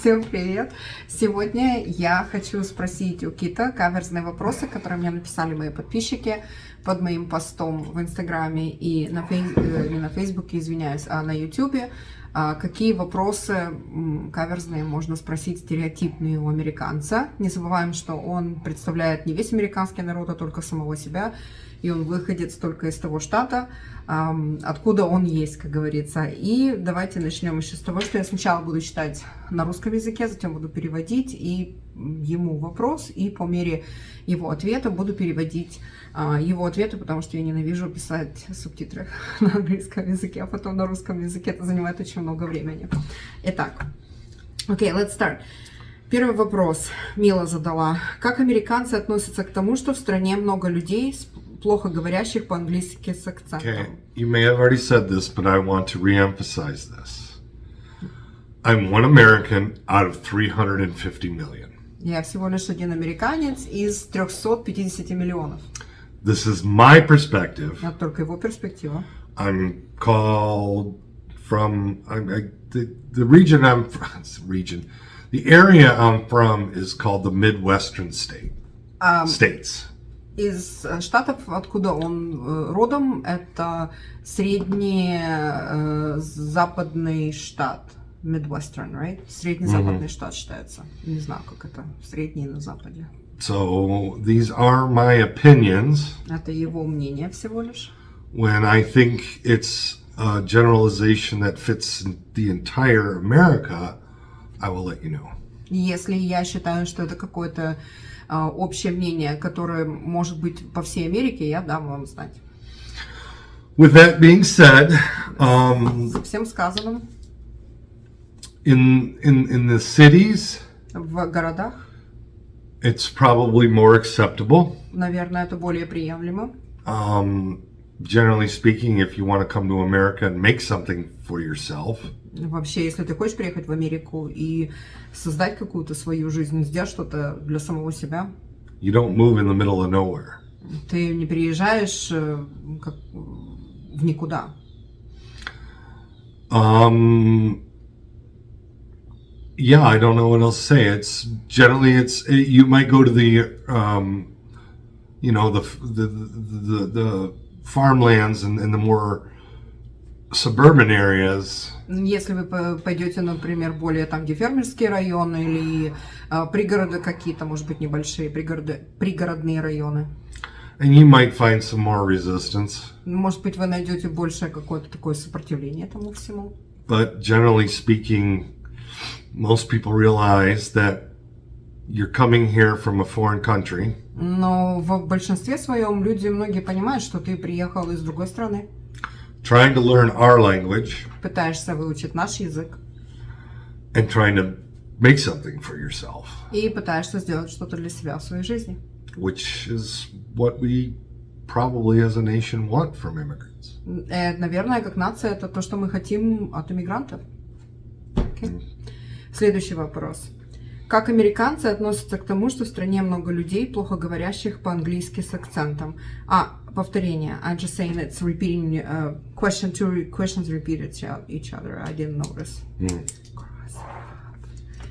Всем привет! Сегодня я хочу спросить у Кита каверзные вопросы, которые мне написали мои подписчики под моим постом в Инстаграме и не на Фейсбуке, извиняюсь, а на Ютубе. Какие вопросы каверзные можно спросить стереотипные у американца. Не забываем, что он представляет не весь американский народ, а только самого себя. И он выходец только из того штата, откуда он есть, как говорится. И давайте начнем еще с того, что я сначала буду читать на русском языке, затем буду переводить и ему вопрос, и по мере его ответа буду переводить его ответы, потому что я ненавижу писать субтитры на английском языке, а потом на русском языке. Это занимает очень много времени. Итак, let's start. Первый вопрос Мила задала. Как американцы относятся к тому, что в стране много людей, плохо говорящих по-английски с акцентом? Okay, you may have already said this, but I want to re-emphasize this. I'm one American out of 350 million. Я всего лишь один американец из 350 миллионов. This is my perspective. Это только его перспектива. I'm called from the region I'm from. The area I'm from is called the Midwestern states. Из штатов, откуда он родом, это средний западный штат. Midwestern, right? Средний-западный штат считается. Не знаю, как это. Средний на западе. So these are my opinions. Это его мнение всего лишь. When I think it's a generalization that fits the entire America, I will let you know. Если я считаю, что это какое-то общее мнение, которое может быть по всей Америке, я дам вам знать. With that being said, Со всем сказанным, in the cities, в городах, it's probably more acceptable. наверное, это более приемлемо. Generally speaking, if you want to come to America and make something for yourself. Вообще, если ты хочешь приехать в Америку и создать какую-то свою жизнь, сделать что-то для самого себя, you don't move in the middle of nowhere. Ты не переезжаешь как в никуда. Yeah, I don't know what else to say. It's generally you might go to the the farmlands and the more suburban areas. Если вы пойдете, например, более там, где фермерские районы или пригороды какие-то, может быть, небольшие пригородные районы. And you might find some more resistance. Может быть, вы найдете больше какое-то такое сопротивление этому всему. But generally speaking, most people realize that you're coming here from a foreign country. Но в большинстве своем люди многие понимают, что ты приехал из другой страны. Trying to learn our language. Пытаешься выучить наш язык. And trying to make something for yourself. И пытаешься сделать что-то для себя в своей жизни. Which is what we probably as a nation want from immigrants. Наверное, как нация, это то, что мы хотим от иммигрантов. Okay. Следующий вопрос. Как американцы относятся к тому, что в стране много людей, плохо говорящих по-английски с акцентом? Повторение. I'm just saying it's repeating questions repeated each other. I didn't notice.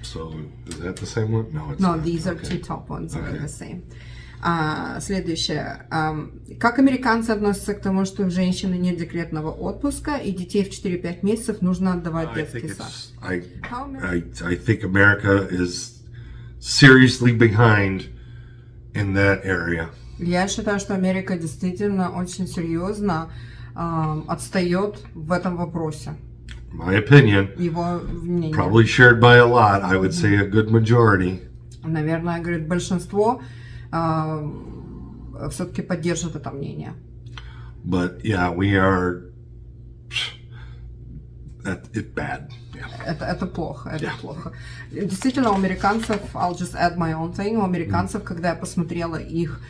So, is that the same one? No, it's No, not. these are two top ones. Okay. The same. Следующее. Как американцы относятся к тому, что у женщины нет декретного отпуска и детей в 4-5 месяцев нужно отдавать в детский сад? I think America is seriously behind in that area. Я считаю, что Америка действительно очень серьезно отстает в этом вопросе. My opinion, Его мнение. probably shared by a lot, I would say a good majority. Наверное, говорит, большинство все-таки поддержит это мнение. But yeah, we are it's bad. Yeah. Это плохо, это плохо. Действительно, у американцев, I'll just add my own thing, у американцев, когда я посмотрела их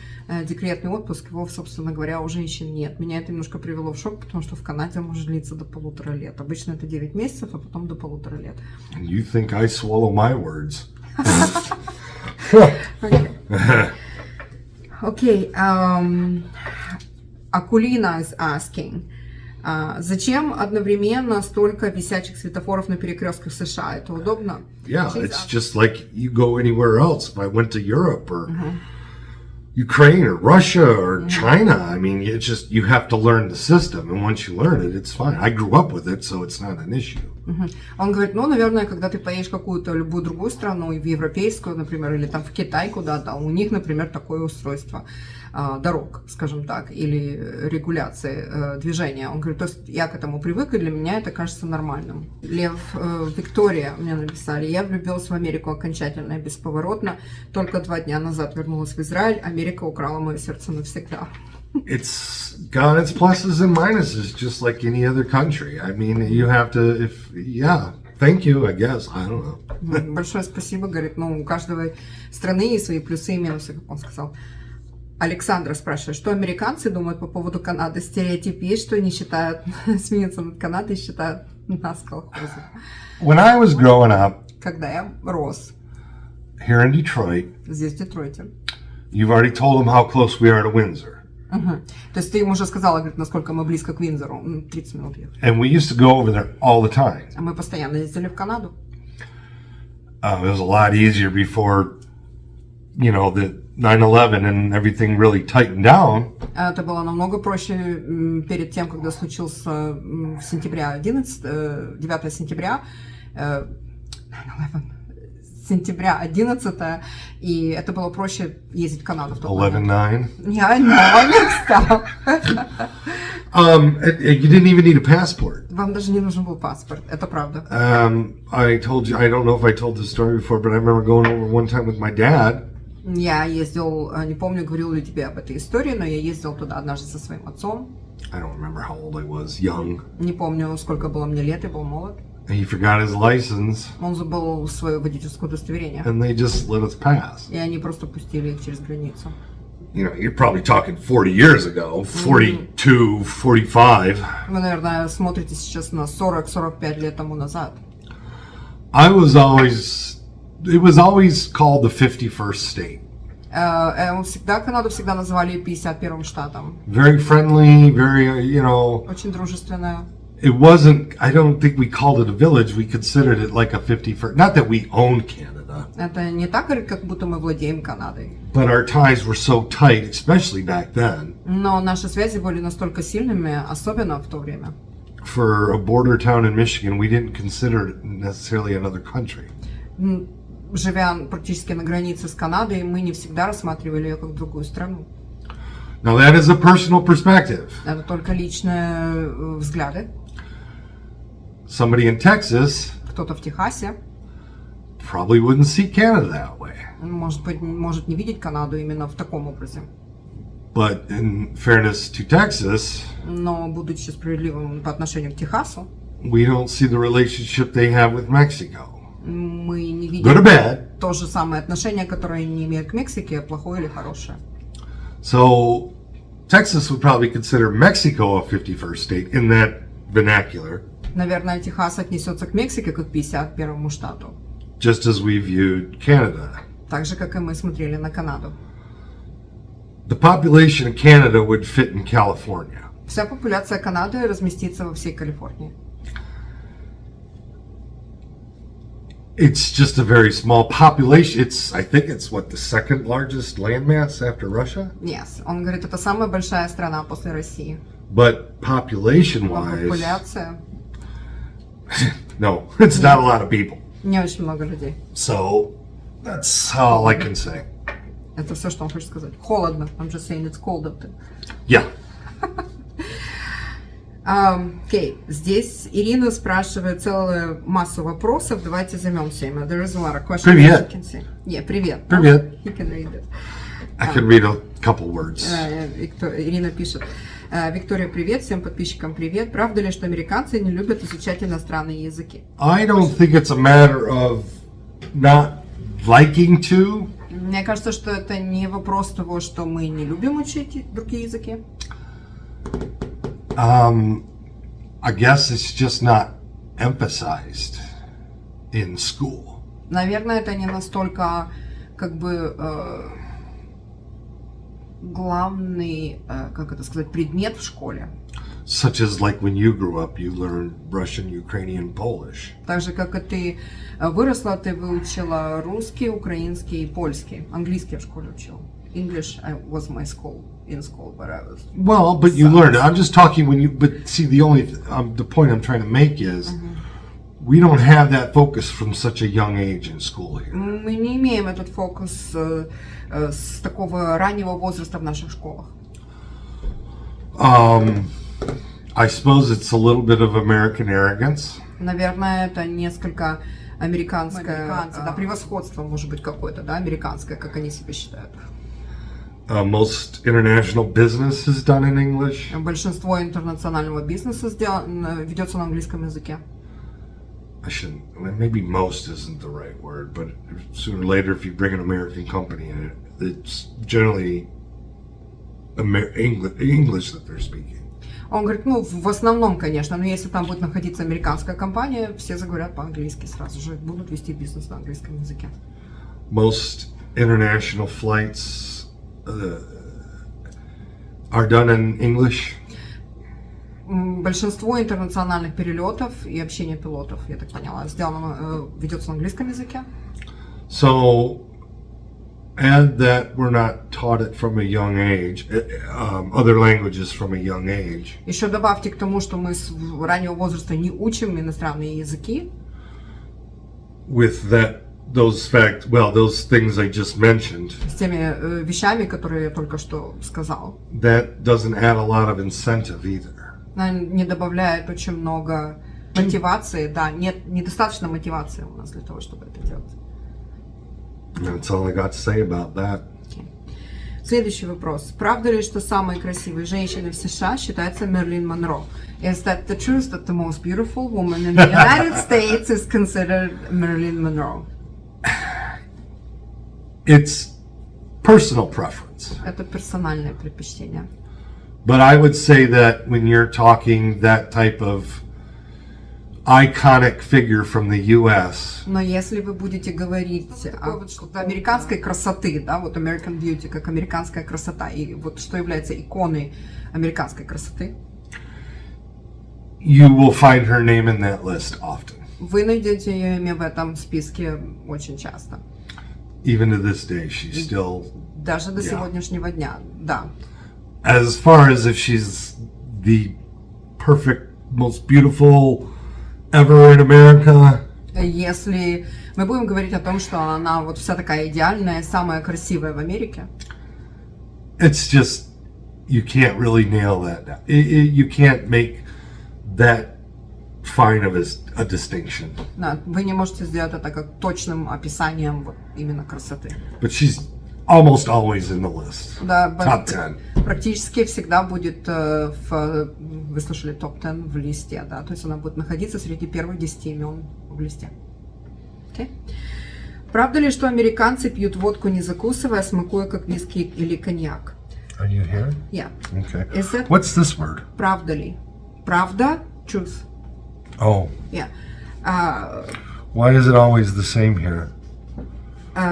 декретный отпуск, его, собственно говоря, у женщин нет. Меня это немножко привело в шок, потому что в Канаде он может длиться до 1,5 лет. Обычно это 9 месяцев, а потом до 1,5 лет. And you think I swallow my words? Okay. Akulina is asking, Зачем одновременно столько висячих светофоров на перекрестках США? Это удобно? Yeah, it's just like you go anywhere else. If I went to Europe or Ukraine or Russia or China, I mean, it's just, you have to learn the system. And once you learn it, it's fine. I grew up with it, so it's not an issue. Он говорит, ну, наверное, когда ты поедешь в какую-то любую другую страну, в европейскую, например, или там в Китай куда-то, у них, например, такое устройство дорог, скажем так, или регуляции движения. Он говорит, то есть я к этому привык, и для меня это кажется нормальным. Лев, Виктория мне написали, я влюбилась в Америку окончательно и бесповоротно, только 2 дня назад вернулась в Израиль, Америка украла мое сердце навсегда. It's got its pluses and minuses, just like any other country. I mean, you have to, thank you, I guess, I don't know. Большое спасибо, говорит, ну, у каждой страны есть свои плюсы и минусы, как он сказал. Александра спрашивает, что американцы думают по поводу Канады? Стереотип есть, что они считают, смеются над Канадой и считают нас колхозом. When I was growing up, Когда я рос here in Detroit, здесь, в Детройте, you've already told them how close we are to Windsor. То есть ты им уже сказала, говорит, насколько мы близко к Виндзору. 30 минут ехали. And we used to go over there all the time. А мы постоянно ездили в Канаду. It was a lot easier before, the 9/11 and everything really tightened down. Это было намного проще перед тем, когда случился сентября 9 сентября, 9/11, сентября 11, и это было проще ездить в Канаду в тот момент. 11/9. Я не встал. You didn't even need a passport. Вам даже не нужен был паспорт, это правда. I told you, I don't know if I told this story before, but I remember going over one time with my dad. Я ездил, не помню, говорил ли тебе об этой истории, но я ездил туда однажды со своим отцом. I don't remember how old I was, young. Не помню, сколько было мне лет, я был молод. He forgot his license. Он забыл свое водительское удостоверение. And they just let us pass. И они просто пустили их через границу. You're probably talking 40 years ago, 42, 45. Вы, наверное, смотрите сейчас на 40-45 лет тому назад. It was always called the 51st state. Канаду всегда называли 51-м штатом. Very friendly, very, Очень дружественная. It wasn't, I don't think we called it a village, we considered it like a 51st, not that we own Canada. Это не так, как будто мы владеем Канадой. But our ties were so tight, especially back then. Но наши связи были настолько сильными, особенно в то время. For a border town in Michigan, we didn't consider it necessarily another country. Живя практически на границе с Канадой, мы не всегда рассматривали ее как другую страну. Now that is a personal perspective. Это только личные взгляды. Somebody in Texas Кто-то в Техасе probably wouldn't see Canada that way. может не видеть Канаду именно в таком образе. But in fairness to Texas, Но, будучи справедливым по отношению к Техасу, we don't see the relationship they have with Mexico. мы не Good or видим bad. то же самое отношение, которое они имеют к Мексике, плохое или хорошее. So Texas would probably consider Mexico a 51st state in that vernacular. Наверное, Техас отнесется к Мексике как к 51-му штату. Just as we viewed Canada. Так же, как и мы смотрели на Канаду. The population of Canada would fit in California. Вся популяция Канады разместится во всей Калифорнии. It's just a very small population. I think it's the second largest landmass after Russia? Yes. Он говорит, это самая большая страна после России. But Но population-wise, популяция no, it's not a lot of people. не очень много людей. So that's all I can say. Это все, что он хочет сказать. Холодно. I'm just saying it's cold up there. Yeah. Окей, здесь Ирина спрашивает целую массу вопросов. Давайте займемся ими. There is a lot of questions. Привет. You can see. Yeah, привет. Привет. He can read it. I can read a couple words. Ирина пишет. Виктория, привет. Всем подписчикам привет. Правда ли, что американцы не любят изучать иностранные языки? I don't think it's a matter of not liking to. Мне кажется, что это не вопрос того, что мы не любим учить другие языки. I guess it's just not emphasized in school. Наверное, это не настолько главный, как это сказать, предмет в школе. Such as like when you grew up, you learned Russian, Ukrainian, Polish. Так же, как и ты выросла, ты выучила русский, украинский и польский. Английский я в школе учила. English was my school, but I was... Well, but you learned it. I'm just talking when you... But see, the point I'm trying to make is we don't have that focus from such a young age in school here. Мы не имеем этот фокус с такого раннего возраста в наших школах. I suppose it's a little bit of American arrogance. Наверное, это несколько американское, превосходство, может быть, какое-то, да, американское, как они себя считают. Most international business is done in English. Большинство интернационального бизнеса ведется на английском языке. Maybe most isn't the right word, but sooner or later, if you bring an American company in it, it's generally English that they're speaking. Он говорит, в основном, конечно, но если там будет находиться американская компания, все заговорят по-английски сразу же, будут вести бизнес на английском языке. Most international flights are done in English. Большинство интернациональных перелетов и общения пилотов, я так поняла, ведется на английском языке. So, and that we're not taught it from a young age, other languages from a young age. Еще добавьте к тому, что мы с раннего возраста не учим иностранные языки. With those things I just mentioned. С теми вещами, которые я только что сказал. That doesn't add a lot of incentive either. Она не добавляет очень много мотивации, да, нет, недостаточно мотивации у нас для того, чтобы это делать. That's all I got to say about that. Okay. Следующий вопрос. Правда ли, что самой красивой женщиной в США считается Мерлин Монро? Is that the truth that the most beautiful woman in the United States is considered Marilyn Monroe? It's personal preference. Это персональное предпочтение. But I would say that when you're talking that type of iconic figure from the US. Но если вы будете говорить о американской красоты, да, вот American Beauty, как американская красота, и вот что является иконой американской красоты, you will find her name in that list often. Вы найдете ее имя в этом списке очень часто. Even to this day, she's still... Даже до сегодняшнего дня, да. As far as if she's the perfect, most beautiful ever in America. Если мы будем говорить о том, что она вот вся такая идеальная, самая красивая в Америке. It's just, you can't really nail that down. You can't make that fine of a distinction. Да, вы не можете сделать это как точным описанием вот именно красоты. But she's almost always in the list. Да, Top 10. Практически всегда будет вы слышали, топ-10 в листе, да, то есть она будет находиться среди первых 10 имен в листе. Okay. Правда ли, что американцы пьют водку не закусывая, смакуя как виски или коньяк? Are you here? Yeah. Okay. Is it? What's this word? Правда ли? Правда? Truth. Oh. Yeah. Why is it always the same here?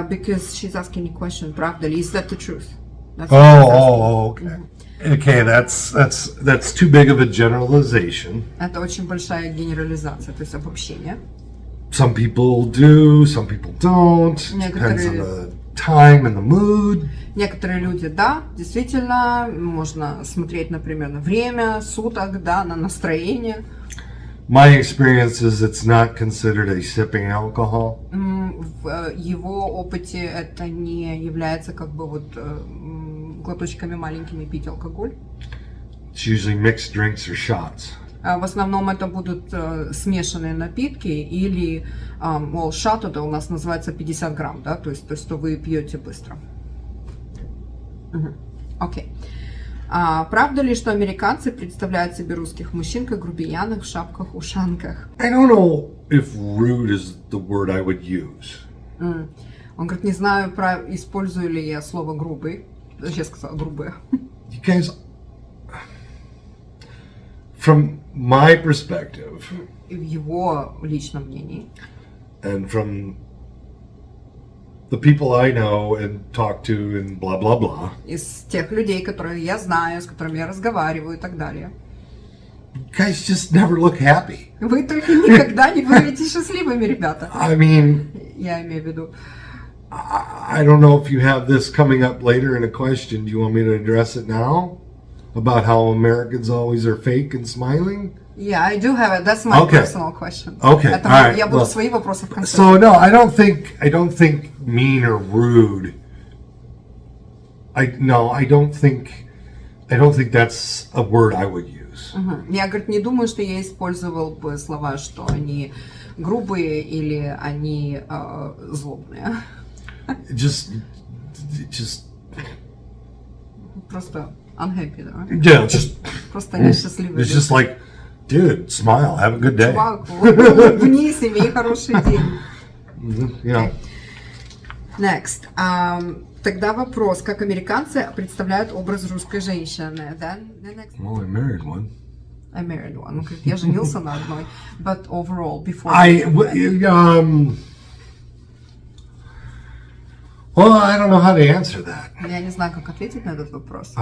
Because she's asking a question. Правда ли? Is that the truth? That's Okay. Mm-hmm. Okay, that's too big of a generalization. Это очень большая генерализация, то есть обобщение. Some people do, some people don't. Depends on the time and the mood. Некоторые люди, да, действительно, можно смотреть, например, на время суток, да, на настроение. My experience is it's not considered a sipping alcohol. В его опыте это не является как бы вот глоточками маленькими пить алкоголь. It's usually mixed drinks or shots. В основном это будут смешанные напитки или, шот это у нас называется 50 грамм, да, то есть то, что вы пьете быстро. Окей. Правда ли, что американцы представляют себе русских мужчин как грубиянок в шапках-ушанках? I don't know if rude is the word I would use. Он говорит, не знаю, использую ли я слово грубый. Я сказала грубые. You guys, from my perspective, в его личном мнении, and from the people I know and talk to and blah blah blah, из тех людей, которые я знаю, с которыми я разговариваю и так далее, you guys just never look happy. Вы только никогда не выглядите счастливыми, ребята. I mean, Я имею в виду. I don't know if you have this coming up later in a question. Do you want me to address it now? About how Americans always are fake and smiling? Yeah, I do have it. That's my personal question. Okay, Это all right. я буду свои вопросы в конце. So no, I don't think mean or rude. I don't think that's a word I would use. Я, говорит, не думаю, что я использовал бы слова, что они грубые или они злобные. Just Просто unhappy, да? yeah, just Просто несчастливые. it's just like, dude, smile, have a good day. Чувак, улыбнись, имей хороший день. Yeah. Next. Тогда вопрос, как американцы представляют образ русской женщины? Then the next. Well, I married one. I married one. Он говорит, я женился на одной. But overall, before. Well, I don't know how to answer that. Я не знаю, как ответить на этот вопрос.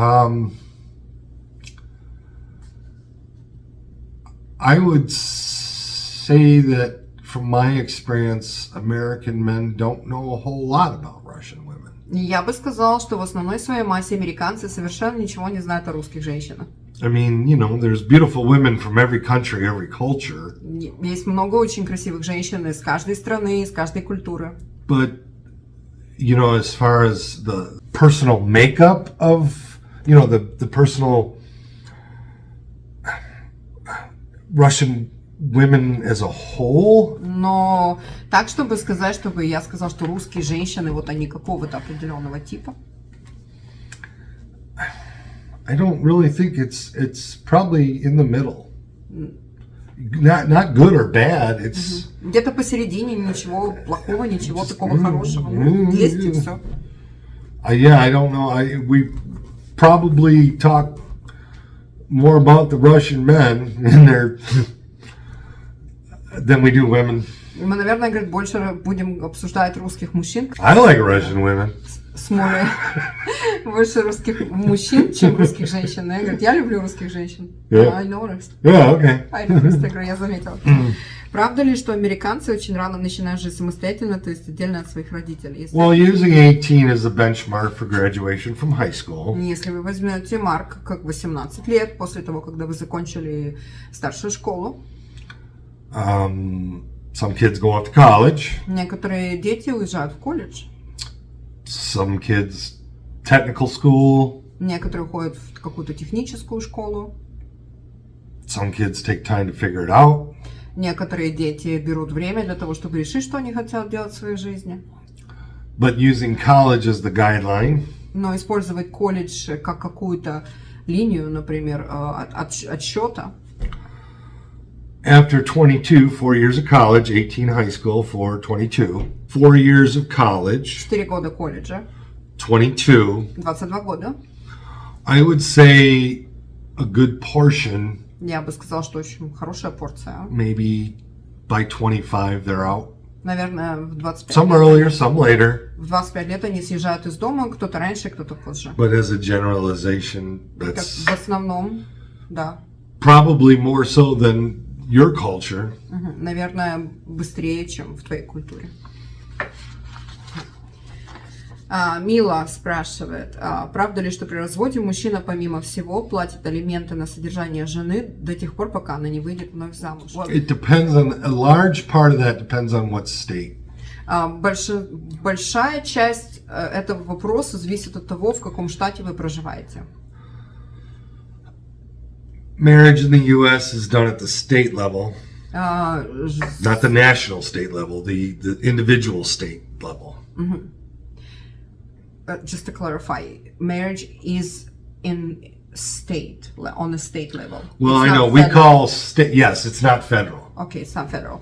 I would say that from my experience, American men don't know a whole lot about Russian women. Я бы сказала, что в основной своей массе американцы совершенно ничего не знают о русских женщинах. I mean, there's beautiful women from every country, every culture. Есть много очень красивых женщин из каждой страны, из каждой культуры. But, as far as the personal makeup of, the personal Russian women as a whole. Но так, чтобы сказать, чтобы я сказал, что русские женщины, вот они какого-то определенного типа. I don't really think it's probably in the middle. Not good or bad. It's где-то посередине, ничего плохого, ничего такого хорошего. Есть и все. Yeah, I don't know. We probably talk more about the Russian men in their than we do women. Мы, наверное, говорит, больше будем обсуждать русских мужчин. I like Russian women. Больше русских мужчин, чем русских женщин. Я, говорит, я люблю русских женщин. Yeah. I noticed. Yeah, okay. I noticed, я заметила. Правда ли, что американцы очень рано начинают жить самостоятельно, то есть отдельно от своих родителей? Well, using 18 as a benchmark for graduation from high school. Если вы возьмете марк как 18 лет, после того, когда вы закончили старшую школу. Some kids go off to college. Некоторые дети уезжают в колледж. Some kids technical school. Некоторые уходят в какую-то техническую школу. Some kids take time to figure it out. Некоторые дети берут время для того, чтобы решить, что они хотят делать в своей жизни. But using college as the guideline. Но использовать колледж как какую-то линию, например, отсчета. After 22, 4 years of college, 18 high school, 22, 4 years of college, 4 года колледжа, 22 года. I would say a good portion, Я бы сказала, что очень хорошая порция. maybe by 25 they're out. Наверное, в 25 Some earlier, some later. В 25 лет они съезжают из дома, кто-то раньше, кто-то позже. But as a generalization, that's в основном, да. Probably more so than your culture. Наверное, быстрее, чем в твоей культуре. Мила спрашивает, правда ли, что при разводе мужчина, помимо всего, платит алименты на содержание жены до тех пор, пока она не выйдет вновь замуж? It depends on, a large part of that depends on what state. Большая часть этого вопроса зависит от того, в каком штате вы проживаете. Marriage in the U.S. is done at the state level, not the national state level, the individual state level. Just to clarify, marriage is on a state level. Well, I know, we call state, yes, it's not federal. Okay, it's not federal.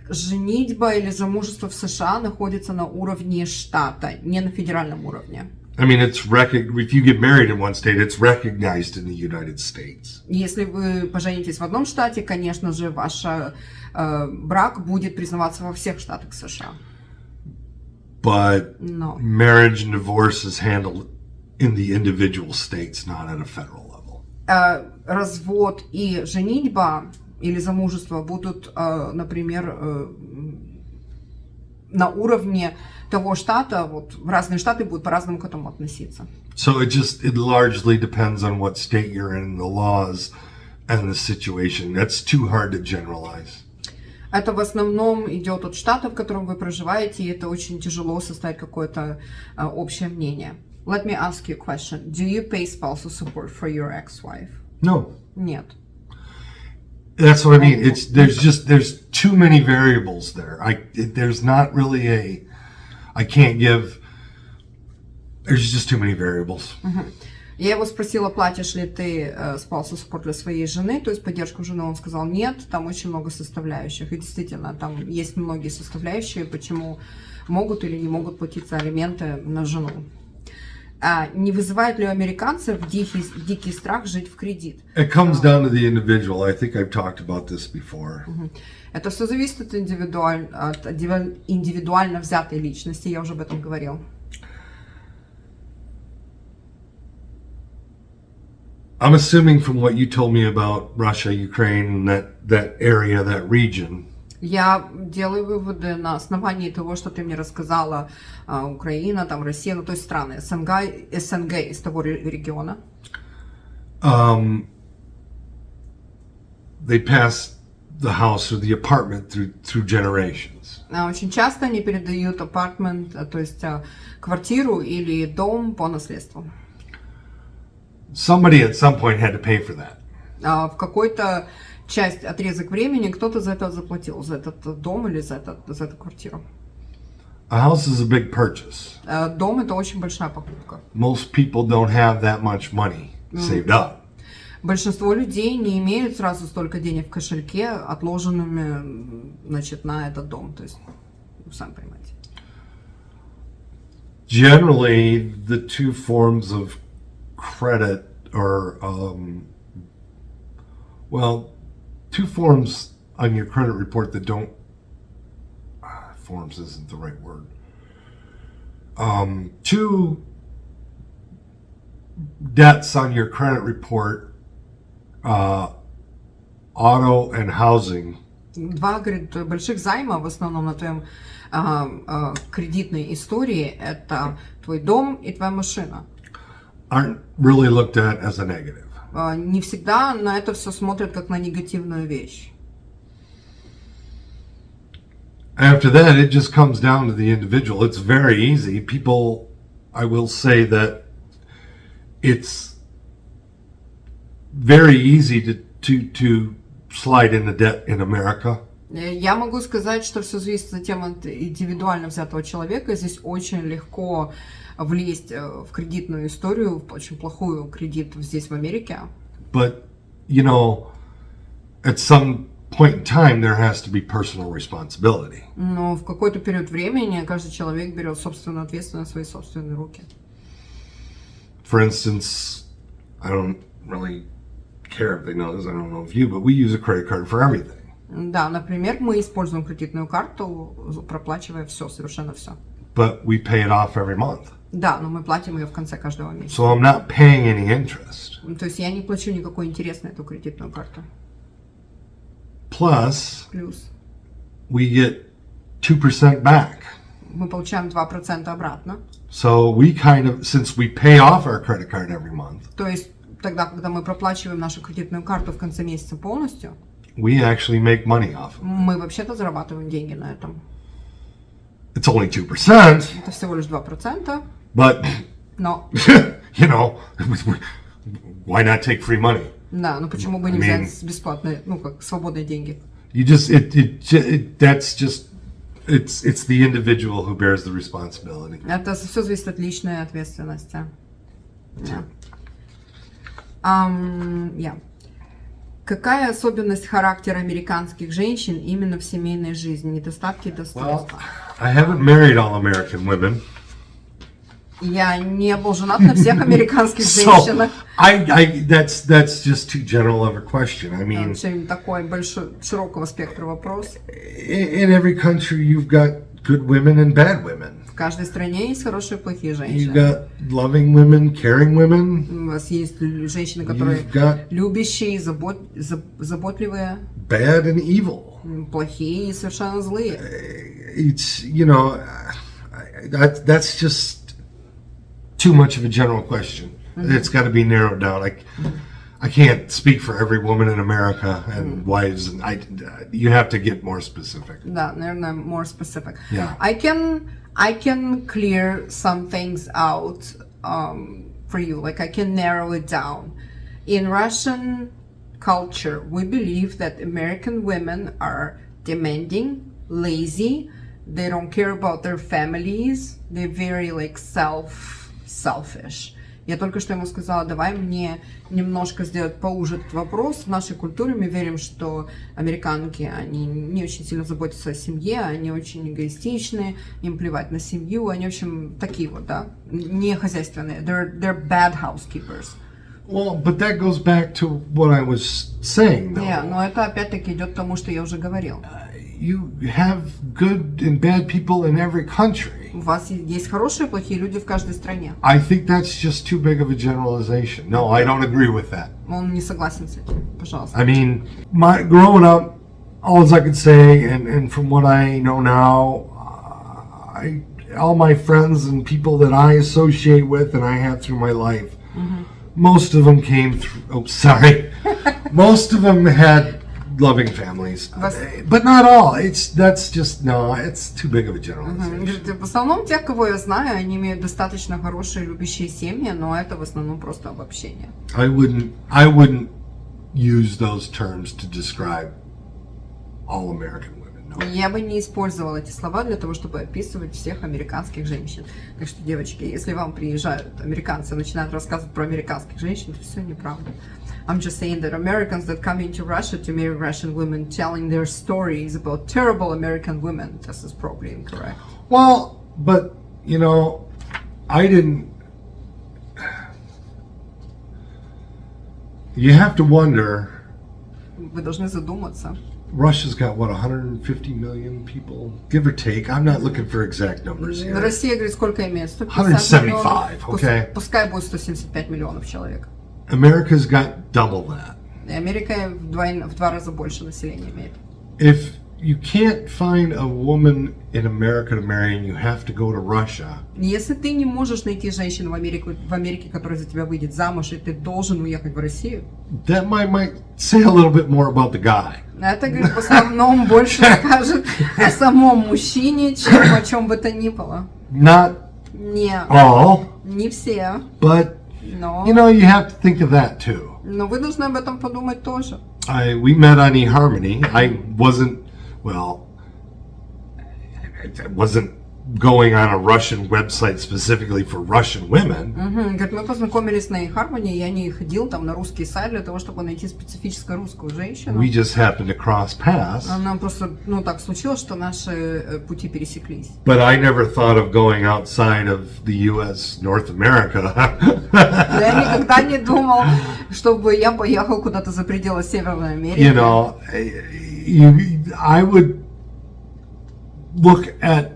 Женитьба или замужество в США находится на уровне штата, не на федеральном уровне. I mean, if you get married in one state, it's recognized in the United States. Если вы поженитесь в одном штате, конечно же, ваш брак будет признаваться во всех штатах США. But marriage and divorce is handled in the individual states, not at a federal level. развод и женитьба или замужество будут, например, на уровне того штата, вот в разные штаты будут по-разному к этому относиться. So it largely depends on what state you're in, the laws and the situation. That's too hard to generalize. Это в основном идет от штата, в котором вы проживаете, и это очень тяжело составить какое-то общее мнение. Let me ask you a question. Do you pay spousal support for your ex-wife? No. Нет. That's what I mean. There's too many variables there. There's not really there's just too many variables. Я его спросила, платишь ли ты spousal support для своей жены, то есть поддержку жены, он сказал нет, там очень много составляющих. И действительно, там есть многие составляющие, почему могут или не могут платить за алименты на жену. Не вызывает ли у американцев дикий страх жить в кредит? It comes down to the individual. I think I've talked about this before. Это все зависит от индивидуально взятой личности, я уже об этом говорил. I'm assuming from what you told me about Russia, Ukraine, that area, that region. Я делаю выводы на основании того, что ты мне рассказала, Украина, там Россия, ну то есть страны СНГ из того региона. They pass the house or the apartment through generations. Очень часто они передают апартмент, то есть квартиру или дом по наследству. Somebody at some point had to pay for that. В какой-то отрезок времени кто-то за это заплатил, за этот дом или за эту квартиру. A house is a big purchase. Дом – это очень большая покупка. Most people don't have that much money saved up. Большинство людей не имеют сразу столько денег в кошельке, отложенными, значит, на этот дом. То есть, вы сами понимаете. Generally, the two forms of credit are, two forms on your credit report that don't, forms isn't the right word. Two debts on your credit report, auto and housing. Два, говорит, больших займа в основном на твоем кредитной истории – это твой дом и твоя машина. Aren't really looked at as a negative. Не всегда на это все смотрят как на негативную вещь. After that, it just comes down to the individual. It's very easy. People, I will say that it's very easy to slide into debt in America. Я могу сказать, что все зависит от индивидуально взятого человека. Здесь очень легко влезть в кредитную историю, в очень плохую кредит здесь в Америке. But, you know, at some point in time, there has to be personal responsibility. Но в какой-то период времени каждый человек берет собственную ответственность в свои собственные руки. For instance, I don't really care if they know this, I don't know if you, but we use a credit card for everything. Да, например, мы используем кредитную карту, проплачивая все, совершенно все. But we pay it off every month. Да, но мы платим ее в конце каждого месяца. So I'm not paying any interest. То есть я не плачу никакой интерес на эту кредитную карту. Plus, Плюс we get 2% back. мы получаем 2% обратно. So we since we pay off our credit card every month, То есть тогда, когда мы проплачиваем нашу кредитную карту в конце месяца полностью, we actually make money off of it. мы вообще-то зарабатываем деньги на этом. It's only 2%, Это всего лишь 2%, but, но, you know, why not take free money? да, но почему бы не взять бесплатные, ну, как свободные деньги? You just, that's just, it's the individual who bears the responsibility. Это все зависит от личной ответственности. Yeah. Какая особенность характера американских женщин именно в семейной жизни? Недостатки и достоинства? I haven't married all American women. Я не был женат на всех американских женщинах. That's just too general of a question. I mean, очень такой широкого спектра вопрос. In every country you've got good women and bad women. В каждой стране есть хорошие и плохие You женщины. got loving women, caring women. У вас есть женщины, которые You've got любящие, заботливые, bad and evil. плохие и совершенно злые. It's, you know, that's just too much of a general question. It's got to be narrowed down. I can't speak for every woman in America and wives, and you have to get more specific. Да, наверное, more specific. Yeah. I can clear some things out for you. Like I can narrow it down. In Russian culture, we believe that American women are demanding, lazy. They don't care about their families. They're very like selfish. Я только что ему сказала, давай мне немножко сделать поуже этот вопрос. В нашей культуре мы верим, что американки, они не очень сильно заботятся о семье, они очень эгоистичны, им плевать на семью, они, в общем, такие вот, да, не хозяйственные. They're bad housekeepers. Well, but that goes back to what I was saying, though. Не, но это опять-таки идет к тому, что я уже говорил. You have good and bad people in every country. У вас есть хорошие и плохие люди в каждой стране. I think that's just too big of a generalization. No, I don't agree with that. Он не согласен с этим, пожалуйста. I mean, growing up, all I could say, and from what I know now, all my friends and people that I associate with and I have through my life, most of them came through, most of them had loving families, but not all. It's too big of a generalization. В основном тех, кого я знаю, они имеют достаточно хорошие любящие семьи, но это в основном просто обобщение. I wouldn't use those terms to describe all American women. No. Я бы не использовала эти слова для того, чтобы описывать всех американских женщин. Так что, девочки, если вам приезжают американцы и начинают рассказывать про американских женщин, то все неправда. I'm just saying that Americans that come into Russia to marry Russian women telling their stories about terrible American women, this is probably incorrect. Well, but, you know, you have to wonder. Вы должны задуматься. Russia's got, what, 150 million people, give or take. I'm not looking for exact numbers here. Россия, говорит, сколько имеет? 175, миллионов. okay. Пускай будет 175 миллионов человек. America's got double that. И Америка в 2 раза больше населения имеет. If you can't find a woman in America to marry and you have to go to Russia. Если ты не можешь найти женщину в Америке, которая за тебя выйдет замуж, и ты должен уехать в Россию. That might say a little bit more about the guy. Это, говорит, в основном больше скажет о самом мужчине, чем о чем бы то ни было. Not all. Не все. But, но, you know, you have to think of that too. Но вы должны об этом подумать тоже. We met on eHarmony. I wasn't going on a Russian website specifically for Russian women. Говорит, мы познакомились на eHarmony, я не ходил там на русский сайт для того, чтобы найти специфическую русскую женщину. We just happened to cross paths. Нам просто, так случилось, что наши пути пересеклись. But I never thought of going outside of the U.S., North America. Я никогда не думал, чтобы я поехал куда-то за пределы Северной Америки. You know, I would look at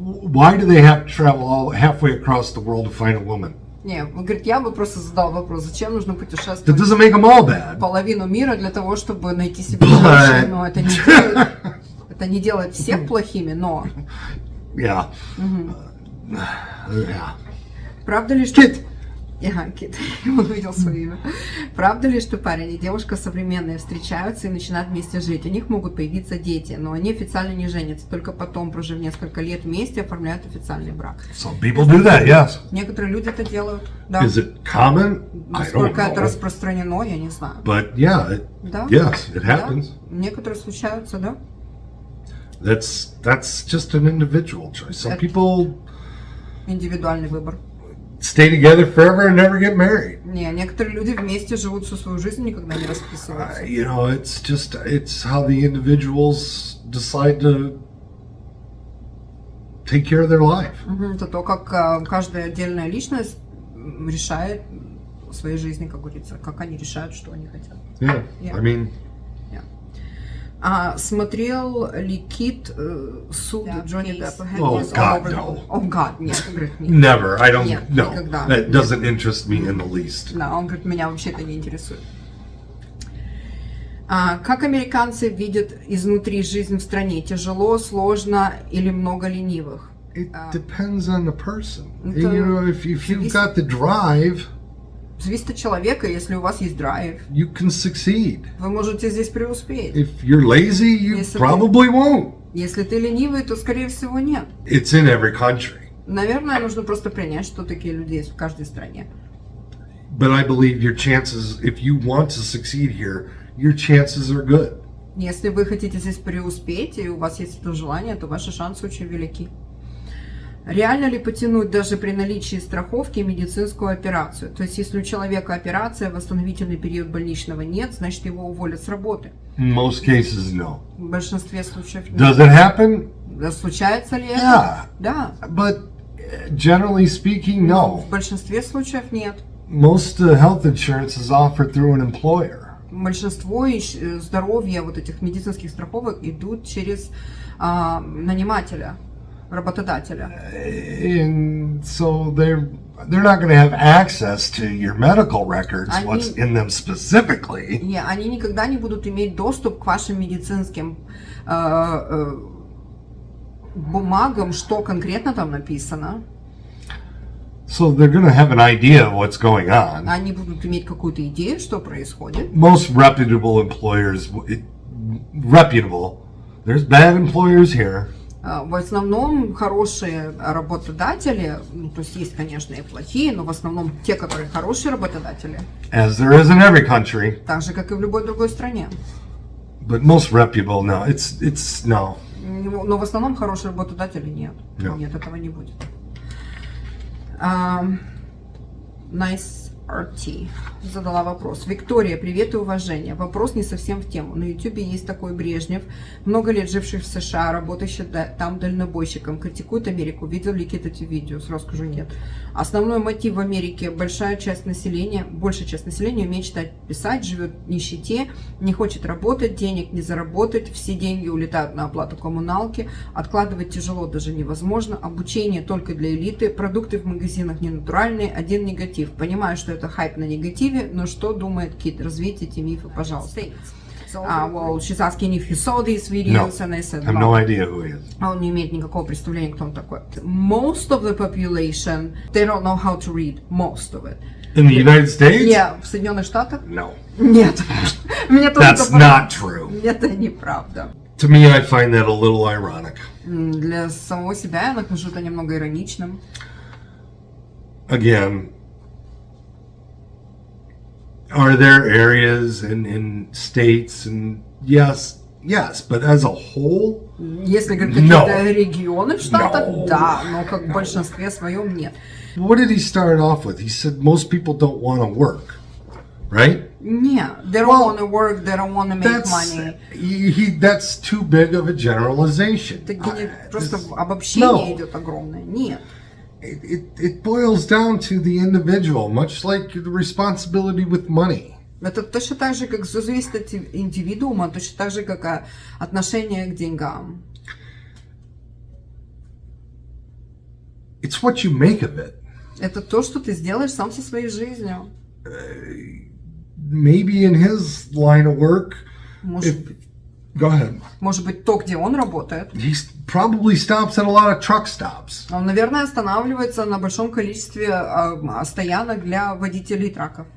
why do they have to travel all halfway across the world to find a woman? Не, говорит, я бы просто задал вопрос, зачем нужно путешествовать That doesn't make them all bad. половину мира для того, чтобы найти себе женщину. Это не делает всех плохими, но... Yeah. Правда ли, что... Кит, он увидел свое имя. Правда ли, что парень и девушка современные встречаются и начинают вместе жить? У них могут появиться дети, но они официально не женятся. Только потом, прожив несколько лет вместе, оформляют официальный брак. Some people do that, yes. Некоторые люди это делают, да. Is it common? Насколько это распространено, я не знаю. But yeah, yes, it happens. Да. Некоторые случаются, да. That's just an individual choice. Some people индивидуальный выбор. Stay together forever and never get married. Не, некоторые люди вместе живут всю свою жизнь, никогда не расписываются. You know, it's how the individuals decide to take care of their life. Это то, как каждая отдельная личность решает в своей жизни, как говорится, как они решают, что они хотят. Yeah. I mean. Yeah. Смотрел ли Кит суд Джонни Деппа? Oh God, no. Oh God, нет, он говорит, нет. Never. I don't. Нет, no, никогда. that doesn't interest me in the least. Да, он говорит, меня вообще это не интересует. Как американцы видят изнутри жизнь в стране? Тяжело, сложно или много ленивых? It depends on the person. Это You know, if you've got the drive, зависит от человека. Если у вас есть драйв, you can succeed. вы можете здесь преуспеть. If you're lazy, you Если probably won't. Если ты ленивый, то, скорее всего, нет. It's in every country. Наверное, нужно просто принять, что такие люди есть в каждой стране. But I believe your chances, if you want to succeed here, your chances are good. Если вы хотите здесь преуспеть, и у вас есть это желание, то ваши шансы очень велики. Реально ли потянуть даже при наличии страховки медицинскую операцию? То есть, если у человека операция, восстановительный период больничного нет, значит, его уволят с работы. In most cases, no. В большинстве случаев нет. Does it happen? Да, случается ли Yeah. это? Да. But generally speaking, no. В большинстве случаев нет. Most health insurance is offered through an employer. Большинство здоровья вот этих медицинских страховок идут через нанимателя, работодателя. And so they're not going to have access to your medical records, what's in them specifically. И они никогда не будут иметь доступ к вашим медицинским бумагам, что конкретно там написано. So they're going to have an idea of what's going on. Они будут иметь какую-то идею, что происходит. Most reputable employers, reputable. There's bad employers here. В основном хорошие работодатели, ну, то есть есть, конечно, и плохие, но в основном те, которые хорошие работодатели. As there is in every country. Так же, как и в любой другой стране. But most reputable, no. It's no. Но в основном хорошие работодатели нет. No. Нет, этого не будет. Nice RT задала вопрос. Виктория, привет и уважение. Вопрос не совсем в тему. На ютубе есть такой Брежнев, много лет живший в США, работающий там дальнобойщиком, критикует Америку. Видел ли Кит эти видео? Сразу скажу, нет. Основной мотив в Америке: большая часть населения умеет читать, писать, живет в нищете, не хочет работать, денег не заработать, все деньги улетают на оплату коммуналки, откладывать тяжело, даже невозможно, обучение только для элиты, продукты в магазинах ненатуральные, один негатив. Понимаю, что это хайп на негативе, но что думает Кит? Развейте эти мифы, пожалуйста. Well, she's asking if he saw these videos, and I said, I have no idea who he is. Он не имеет никакого представления, кто он такой. Most of the population, they don't know how to read. Most of it. In the United States? Yeah, в Соединенных Штатах? No. Нет. That's not true. Это неправда. To me, I find that a little ironic. Для самого себя я нахожу это немного ироничным. Again, are there areas in states and yes, but as a whole? Если говорить какие-то регионы в Штатах, да, но как в большинстве своем нет. What did he start off with? He said most people don't want to work, right? Нет, they don't want to work, they don't want to make money. That's too big of a generalization. Просто обобщение идет огромное. Нет. It boils down to the individual, much like the responsibility with money. Это точно так же, как зависит от индивидуума, точно так же, как отношение к деньгам. It's what you make of it. Это то, что ты сделаешь сам со своей жизнью. Maybe in his line of work. Go ahead. Может быть, то, где он работает. He probably stops at a lot of truck stops. Он, наверное, останавливается на большом количестве стоянок для водителей траков.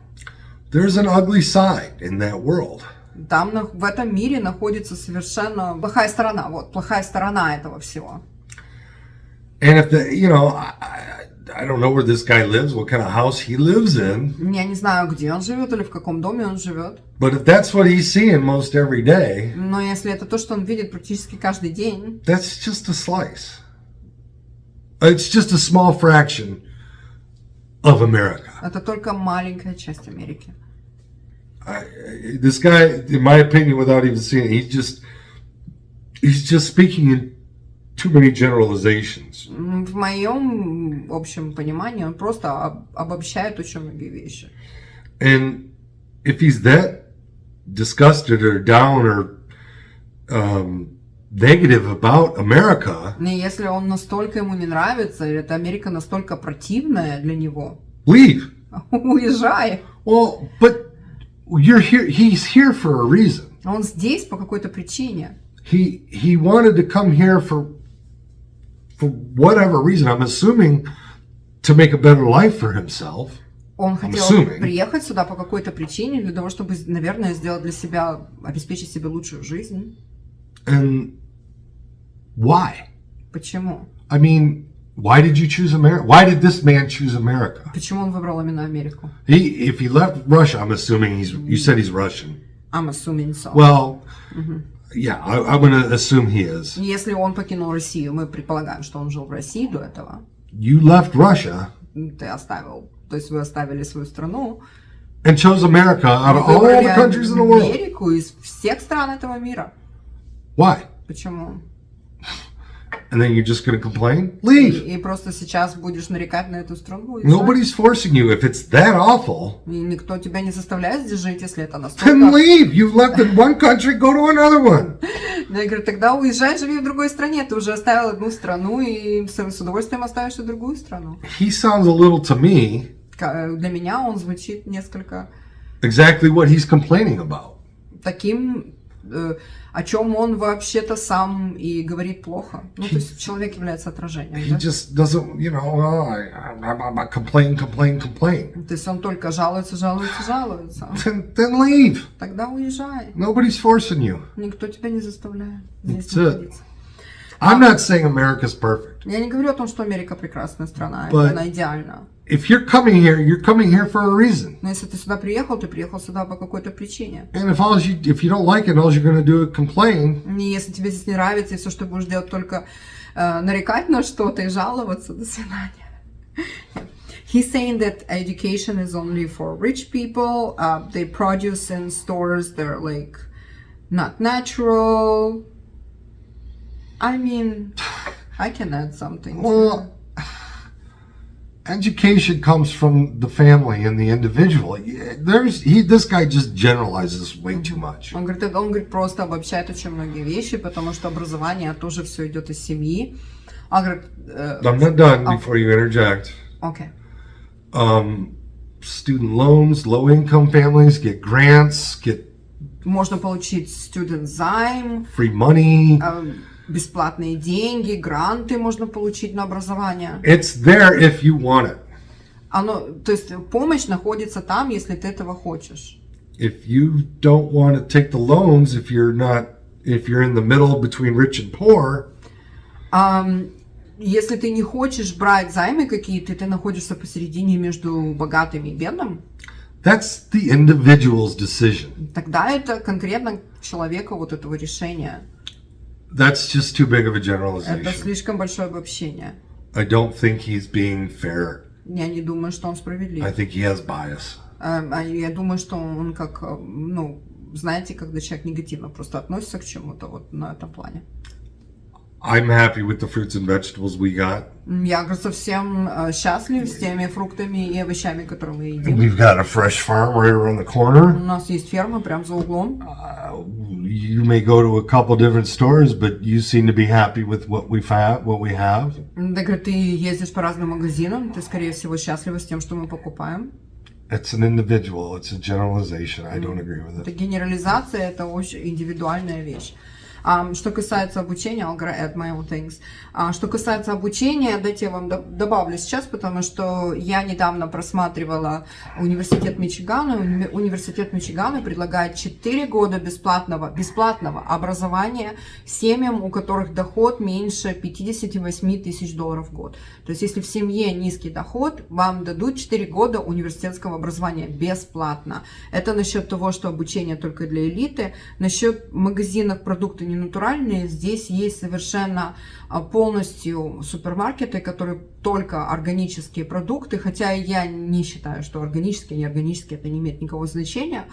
There's an ugly side in that world. Там в этом мире находится совершенно плохая сторона. Вот плохая сторона этого всего. And if I don't know where this guy lives, what kind of house he lives in. Я не знаю, где он живет или в каком доме он живет. But if that's what he's seeing most every day, но если это то, что он видит практически каждый день, that's just a slice. It's just a small fraction of America. Это только маленькая часть Америки. This guy, in my opinion, without even seeing it, he's just speaking in too many generalizations. В моем общем понимании он просто обобщает очень многие вещи. And if he's that disgusted or down or negative about America, И если он настолько ему не нравится, или эта Америка настолько противная для него, leave. уезжай. Well, but you're here. He's here for a reason. Он здесь по какой-то причине. He wanted to come here for whatever reason. I'm assuming to make a better life for himself. Он I'm хотел assuming. приехать сюда по какой-то причине, для того, чтобы, наверное, сделать для себя, обеспечить себе лучшую жизнь. And why? Почему? I mean, why did you choose America? Why did this man choose America? Почему он выбрал именно Америку? If he left Russia, I'm assuming you said he's Russian. I'm assuming so. Well, yeah, I'm going to assume he is. Если он покинул Россию, мы предполагаем, что он жил в России до этого. You left Russia Ты оставил, то есть вы оставили свою страну. and chose America out of all Выбрали the countries in the world. Америку из всех стран этого мира. Why? Почему? And then you're just going to complain? Leave. И просто сейчас будешь нарекать на эту страну. И Nobody's forcing you. If it's that awful, и никто тебя не заставляет здесь жить, если это then настолько... leave. You've left in one country, go to another one. Я говорю, тогда уезжай, живи в другой стране. Ты уже оставил одну страну и с удовольствием оставишь и другую страну. He sounds a little to me Для меня он звучит несколько exactly what he's complaining about. таким, о чем он вообще-то сам и говорит плохо. Ну, то есть человек является отражением. He Да? just doesn't, I complain. То есть он только жалуется. Then leave. Тогда уезжай. Nobody's forcing you. Никто тебя не заставляет здесь That's it. находиться. I'm not saying America's perfect. Я не говорю о том, что Америка прекрасная страна, But- она идеальна. If you're coming here for a reason. Но если ты сюда приехал, ты приехал сюда по какой-то причине. And if you don't like it, all you're going to do is complain. И если тебе здесь не нравится, и все, что ты будешь делать, только нарекать на что-то и жаловаться, до свидания. He's saying that education is only for rich people. They produce in stores, they're like not natural. I mean, I can add something. Well, education comes from the family and the individual. This guy just generalizes way too much. Он говорит, просто обобщает очень многие вещи, потому что образование тоже все идет из семьи. Он говорит, I'm not done before you interject. окей. Student loans, low-income families get grants, get Можно получить student займ, free money. бесплатные деньги, гранты можно получить на образование. It's there if you want it. То есть помощь находится там, если ты этого хочешь. If you don't want to take the loans, if you're in the middle between rich and poor, Если ты не хочешь брать займы какие-то, ты находишься посередине между богатым и бедным, that's the individual's decision. тогда это конкретно человека вот этого решения. That's just too big of a Это generalization. слишком большое обобщение. I don't think he's being fair. Я не думаю, что он справедлив. I think he has bias. Я думаю, что он как, знаете, когда человек негативно просто относится к чему-то вот на этом плане. I'm happy with the fruits and vegetables we got. Я, говорю, совсем счастлив с теми фруктами и овощами, которые мы едим. We've got a fresh farm right around the corner. У нас есть ферма прямо за углом. You may go to a couple different stores, but you seem to be happy with what we have. Да, говорит, ты ездишь по разным магазинам, ты, скорее всего, счастлива с тем, что мы покупаем. It's an individual. It's a generalization. I don't agree with Это it. генерализация, это очень индивидуальная вещь. Что касается обучения, I'll add my own things. Что касается обучения, дайте я вам добавлю сейчас, потому что я недавно просматривала университет Мичигана. Университет Мичигана предлагает 4 года бесплатного образования семьям, у которых доход меньше 58 тысяч долларов в год. То есть, если в семье низкий доход, вам дадут 4 года университетского образования бесплатно. Это насчет того, что обучение только для элиты. Насчет магазинов продукты не натуральные, здесь есть совершенно полностью супермаркеты, которые только органические продукты, хотя я не считаю, что органические, неорганические, это не имеет никакого значения,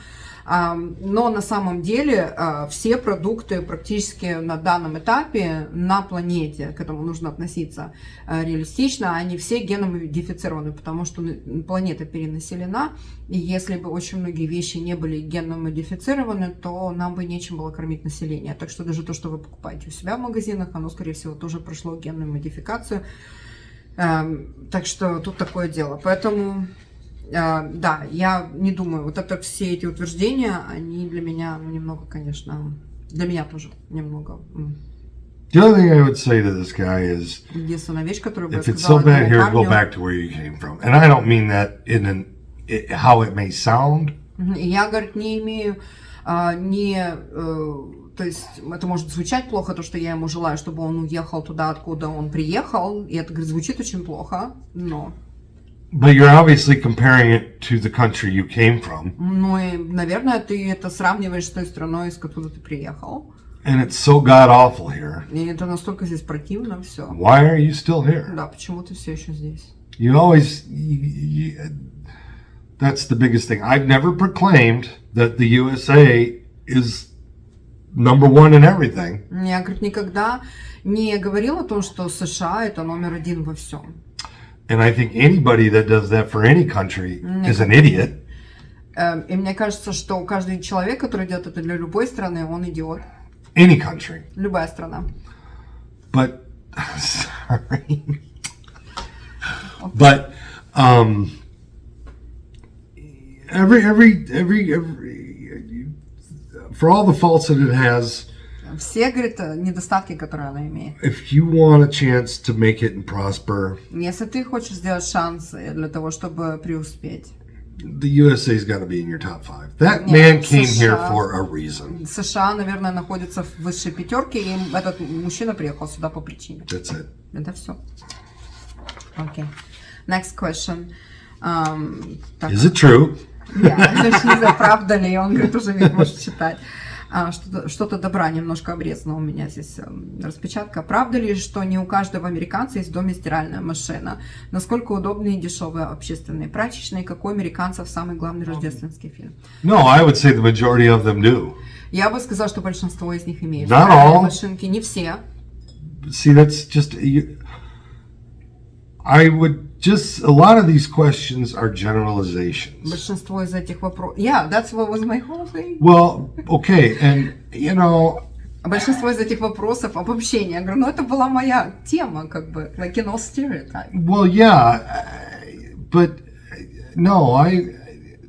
но на самом деле все продукты практически на данном этапе на планете, к этому нужно относиться реалистично, они все генно-модифицированы, потому что планета перенаселена, и если бы очень многие вещи не были генно-модифицированы, то нам бы нечем было кормить население. Так что даже то, что вы покупаете у себя в магазинах, оно, скорее всего, тоже прошло генную модификацию. Так что тут такое дело. Поэтому, да, я не думаю, вот это все эти утверждения, они для меня, ну, немного, конечно, для меня тоже немного... The other thing I would say to this guy is, Единственная вещь, которую бы я if it's so сказала bad этому here, go парню, back to where you came from. And I don't mean that how it may sound. я, говорит, не имею, то есть это может звучать плохо, то, что я ему желаю, чтобы он уехал туда, откуда он приехал, и это, говорит, звучит очень плохо, но... But you're obviously comparing it to the country you came from. Ну и, наверное, ты это сравниваешь с той страной, из которой ты приехал. And it's so god-awful here. И это настолько здесь противно все. Why are you still here? Да, почему ты все еще здесь? You always... that's the biggest thing. I've never proclaimed that the USA is number one in everything. Я, говорит, никогда не говорил о том, что США это номер один во всем. And I think anybody that does that for any country is an idiot. И мне кажется, что каждый человек, который делает это для любой страны, он идиот. Any country. Любая страна. But, sorry. But, every, for all the faults that it has, Все, говорит, недостатки, которые она имеет. if you want a chance to make it and prosper, Если ты хочешь сделать шансы для того, чтобы преуспеть, the USA's got to be in your top 5. That man came here США. for a reason. США, наверное, находится в высшей пятерке, и этот мужчина приехал сюда по причине. That's it. Это все. Окей. Next question. Так, Is it true? я даже не знаю, правда ли, он говорит, уже ведь может читать. Что-то добра немножко обрезано у меня здесь распечатка. Правда ли, что не у каждого американца есть в доме стиральная машина? Насколько удобные и дешевые общественные прачечные? Какой у американцев самый главный рождественский фильм? No, I would say the majority of them do. Я бы сказала, что большинство из них имеют Not стиральные all. машинки. Не все. See, that's just... I would just... A lot of these questions are generalizations. Большинство из этих вопросов... Yeah, that's what was my whole thing. Well, okay, and, you know... Большинство из этих вопросов обобщение. Я говорю, ну это была моя тема, как бы, like in all stereotype. Well, yeah, but no,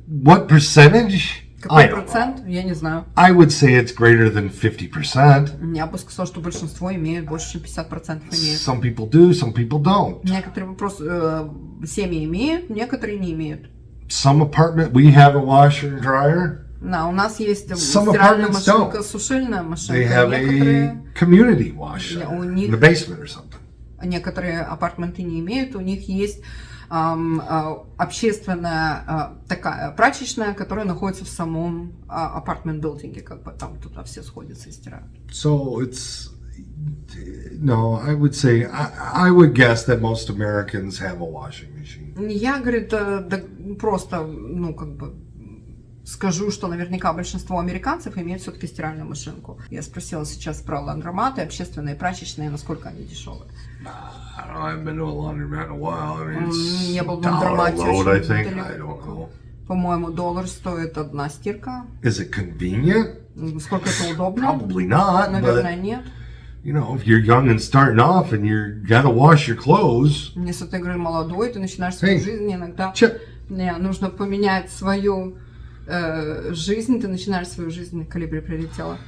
what percentage? I Какой don't know. процент? Я не знаю. I would say it's greater than 50%. Я бы сказала, что большинство имеют, больше, чем 50% имеют. Some people do, some people don't. Некоторые вопросы семьи имеют, некоторые не имеют. Some apartment, we have a washer and dryer. Да, у нас есть Some стиральная apartments машинка, don't. сушильная They машинка. have Некоторые, a community wash Yeah, center we in need- the basement or something. некоторые апартаменты не имеют, у них есть общественная такая прачечная, которая находится в самом апартмент-билдинге, как бы там туда все сходятся и стирают. So it's no, I would say I would guess that most Americans have a washing machine. Я, говорит, да, просто, ну, как бы, скажу, что наверняка большинство американцев имеют все-таки стиральную машинку. Я спросила сейчас про ландроматы, общественные прачечные, насколько они дешевые. I don't know, I haven't been to a laundromat in a while. I mean, it's Не был в $1 a ландромате load, I очень think. далеко. I don't know. По-моему, $1 стоит одна стирка. Is it convenient? Сколько это удобно? Probably not, Наверное, but нет. you know, if you're young and starting off and you gotta wash your clothes, Если ты, говорю, молодой, ты начинаешь свою Hey. жизнь иногда. check. Не, нужно поменять свою жизнь, ты начинаешь свою жизнь, калибри прилетела.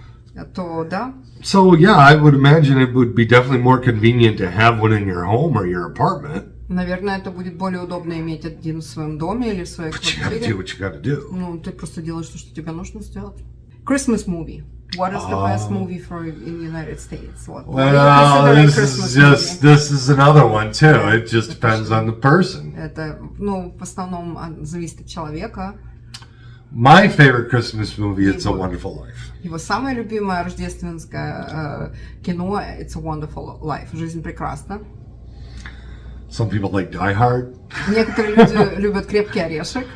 То да. So yeah, I would imagine it would be definitely more convenient to have one in your home or your apartment. Наверное, это будет более удобно иметь один в своем доме или в своей But you gotta do квартире. what you gotta do. Ну, ты просто делаешь то, что тебе нужно сделать. Christmas movie. What is the best movie for in the United States? What do you Well, consider a this Christmas is just movie? this is another one too. It just depends on the person. Это, ну, в основном зависит от человека. My favorite Christmas movie is A Wonderful Life. Его самое любимое рождественское кино It's a Wonderful Life. Жизнь прекрасна. Some people like Die Hard, Некоторые люди любят крепкий орешек.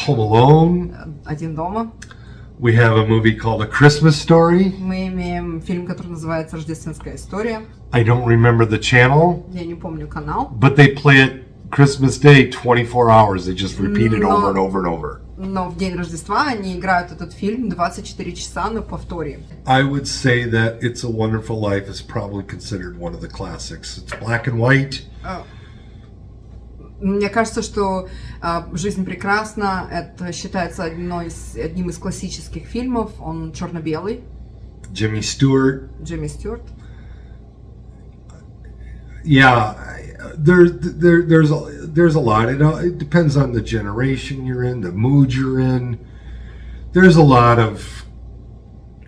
Home Alone. Один дома. We have a movie called A Christmas Story. Мы имеем фильм, который называется «Рождественская история». I don't remember the channel, Я не помню канал. but they play it Christmas Day 24 hours. They just repeat it over and over and over. Но в день Рождества они играют этот фильм 24 часа на повторе. I would say that It's a Wonderful Life is probably considered one of the classics. It's black and white. Мне кажется, что «Жизнь прекрасна» это считается одним из классических фильмов. Он черно-белый. Jimmy Stewart. Джимми Стюарт. Yeah, there's a lot. It depends on the generation you're in, the mood you're in. There's a lot of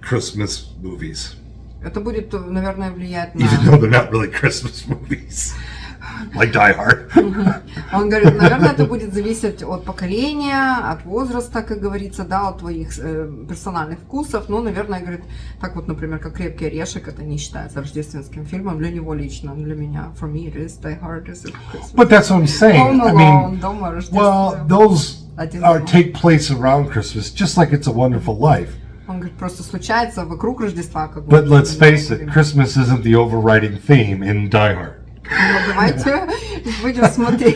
Christmas movies. Это будет, наверное, влиять на... Even though they're not really Christmas movies. Like Die Hard. Он говорит, наверное, это будет зависеть от поколения, от возраста, как говорится, да, от твоих персональных вкусов. Ну, наверное, говорит, так вот, например, как «Крепкий орешек», это не считается рождественским фильмом для него лично, для меня. For me it is Die Hard is Christmas. But that's what I'm saying. Home Alone, дома, well, Рождество. those take place around Christmas, just like It's a Wonderful Life. Он говорит, просто случается вокруг Рождества. Как But let's face it, Christmas isn't the overriding theme in Die Hard. Ну, давайте будем смотреть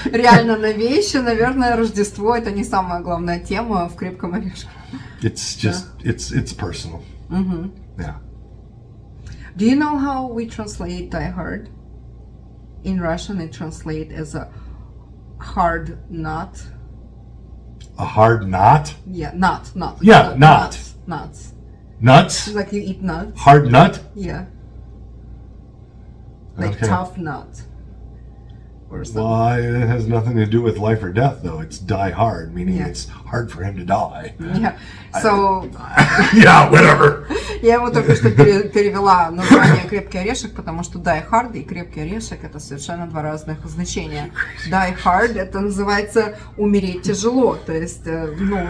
реально на вещи. Наверное, Рождество это не самая главная тема в «Крепком орешке». It's just, it's personal. Yeah. Do you know how we translate Die Hard? In Russian it translates as a hard nut. A hard knot? Yeah, nut. Yeah, nut. Nuts. Nuts? Like you eat nuts. Hard nut? Yeah. Like Okay. tough nut. Or something. Well, it has nothing to do with life or death, though. It's die hard, meaning Yeah. it's hard for him to die. Yeah. So, Yeah, whatever. я его только что перевела название «Крепкий орешек», потому что die hard и «Крепкий орешек» это совершенно два разных значения. Die hard это называется умереть тяжело, то есть, то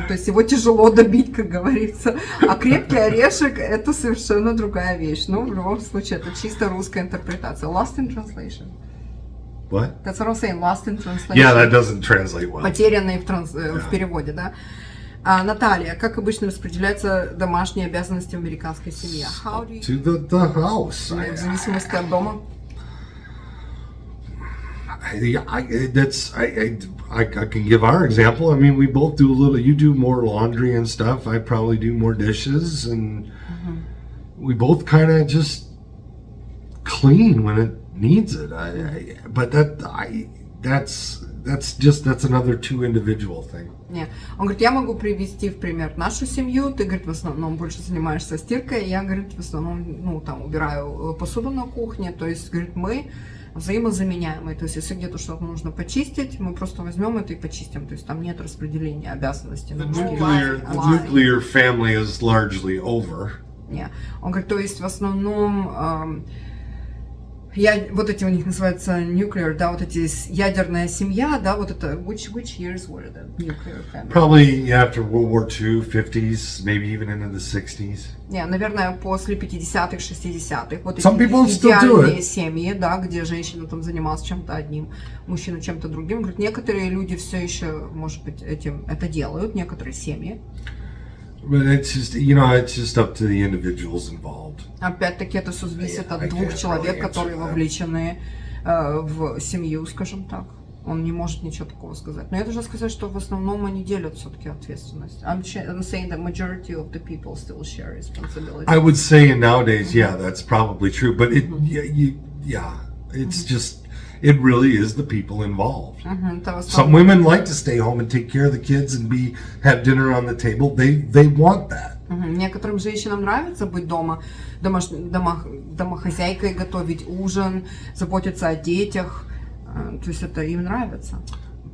есть его тяжело добить, как говорится. А «Крепкий орешек» это совершенно другая вещь. Ну, в любом случае, это чисто русская интерпретация. Lost in translation. What? That's what I'm saying, lost in translation. Yeah, that doesn't translate well. Потерянные в переводе, да. Наталья, как обычно распределяются домашние обязанности в американской семье? How do you... To the house. В зависимости от дома. I can give our example. I mean, we both do a little. You do more laundry and stuff. I probably do more dishes, and we both kind of just clean when it needs it. That's another two individual thing. Не. Он говорит, я могу привести в пример нашу семью. Ты, говорит, в основном больше занимаешься стиркой. Я, говорит, в основном, убираю посуду на кухне. То есть, говорит, мы взаимозаменяемые. То есть, если где-то что-то нужно почистить, мы просто возьмем это и почистим. То есть, там нет распределения обязанностей. The nuclear family is largely over. Не. Он говорит, то есть, в основном... вот эти у них называются nuclear, да, вот эти ядерная семья, да, вот это, which years were the nuclear family? Probably after World War II, 50s, maybe even into the 60s. Не, наверное, после 50-х, 60-х. Вот Some people эти still do идеальные it. семьи, да, где женщина там занималась чем-то одним, мужчина чем-то другим. Говорит, некоторые люди все еще, может быть, это делают, некоторые семьи. But it's just up to the individuals involved. Опять-таки это все зависит от I двух can't человек, really которые answer that. вовлечены в семью, скажем так. Он не может ничего такого сказать. Но я должна сказать, что в основном они делят все-таки ответственность. I'm saying that majority of the people still share responsibility. I would say nowadays, yeah, that's probably true. But it's just, it really is the people involved. Some women like to stay home and take care of the kids and have dinner on the table. They want that. Некоторым женщинам нравится быть дома, домохозяйкой, готовить ужин, заботиться о детях. То есть это им нравится.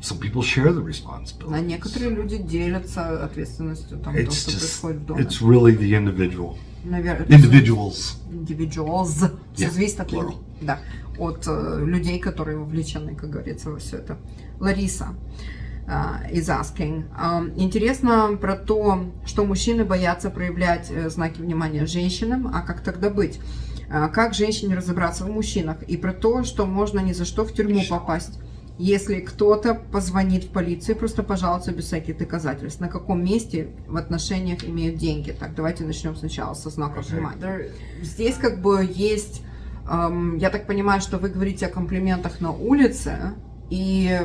Some people share the responsibility. А некоторые люди делятся ответственностью там, то, что происходит в доме. It's really the individual. Наверное, Individuals. Individuals. Все Yeah, зависит от, plural. да, от людей, которые вовлечены, как говорится, во все это. Лариса is asking. Интересно про то, что мужчины боятся проявлять знаки внимания женщинам, а как тогда быть? Как женщине разобраться в мужчинах? И про то, что можно ни за что в тюрьму попасть, если кто-то позвонит в полицию и просто пожалуется без всяких доказательств. На каком месте в отношениях имеют деньги? Так, давайте начнем сначала со знаков внимания. Здесь как бы есть, я так понимаю, что вы говорите о комплиментах на улице. и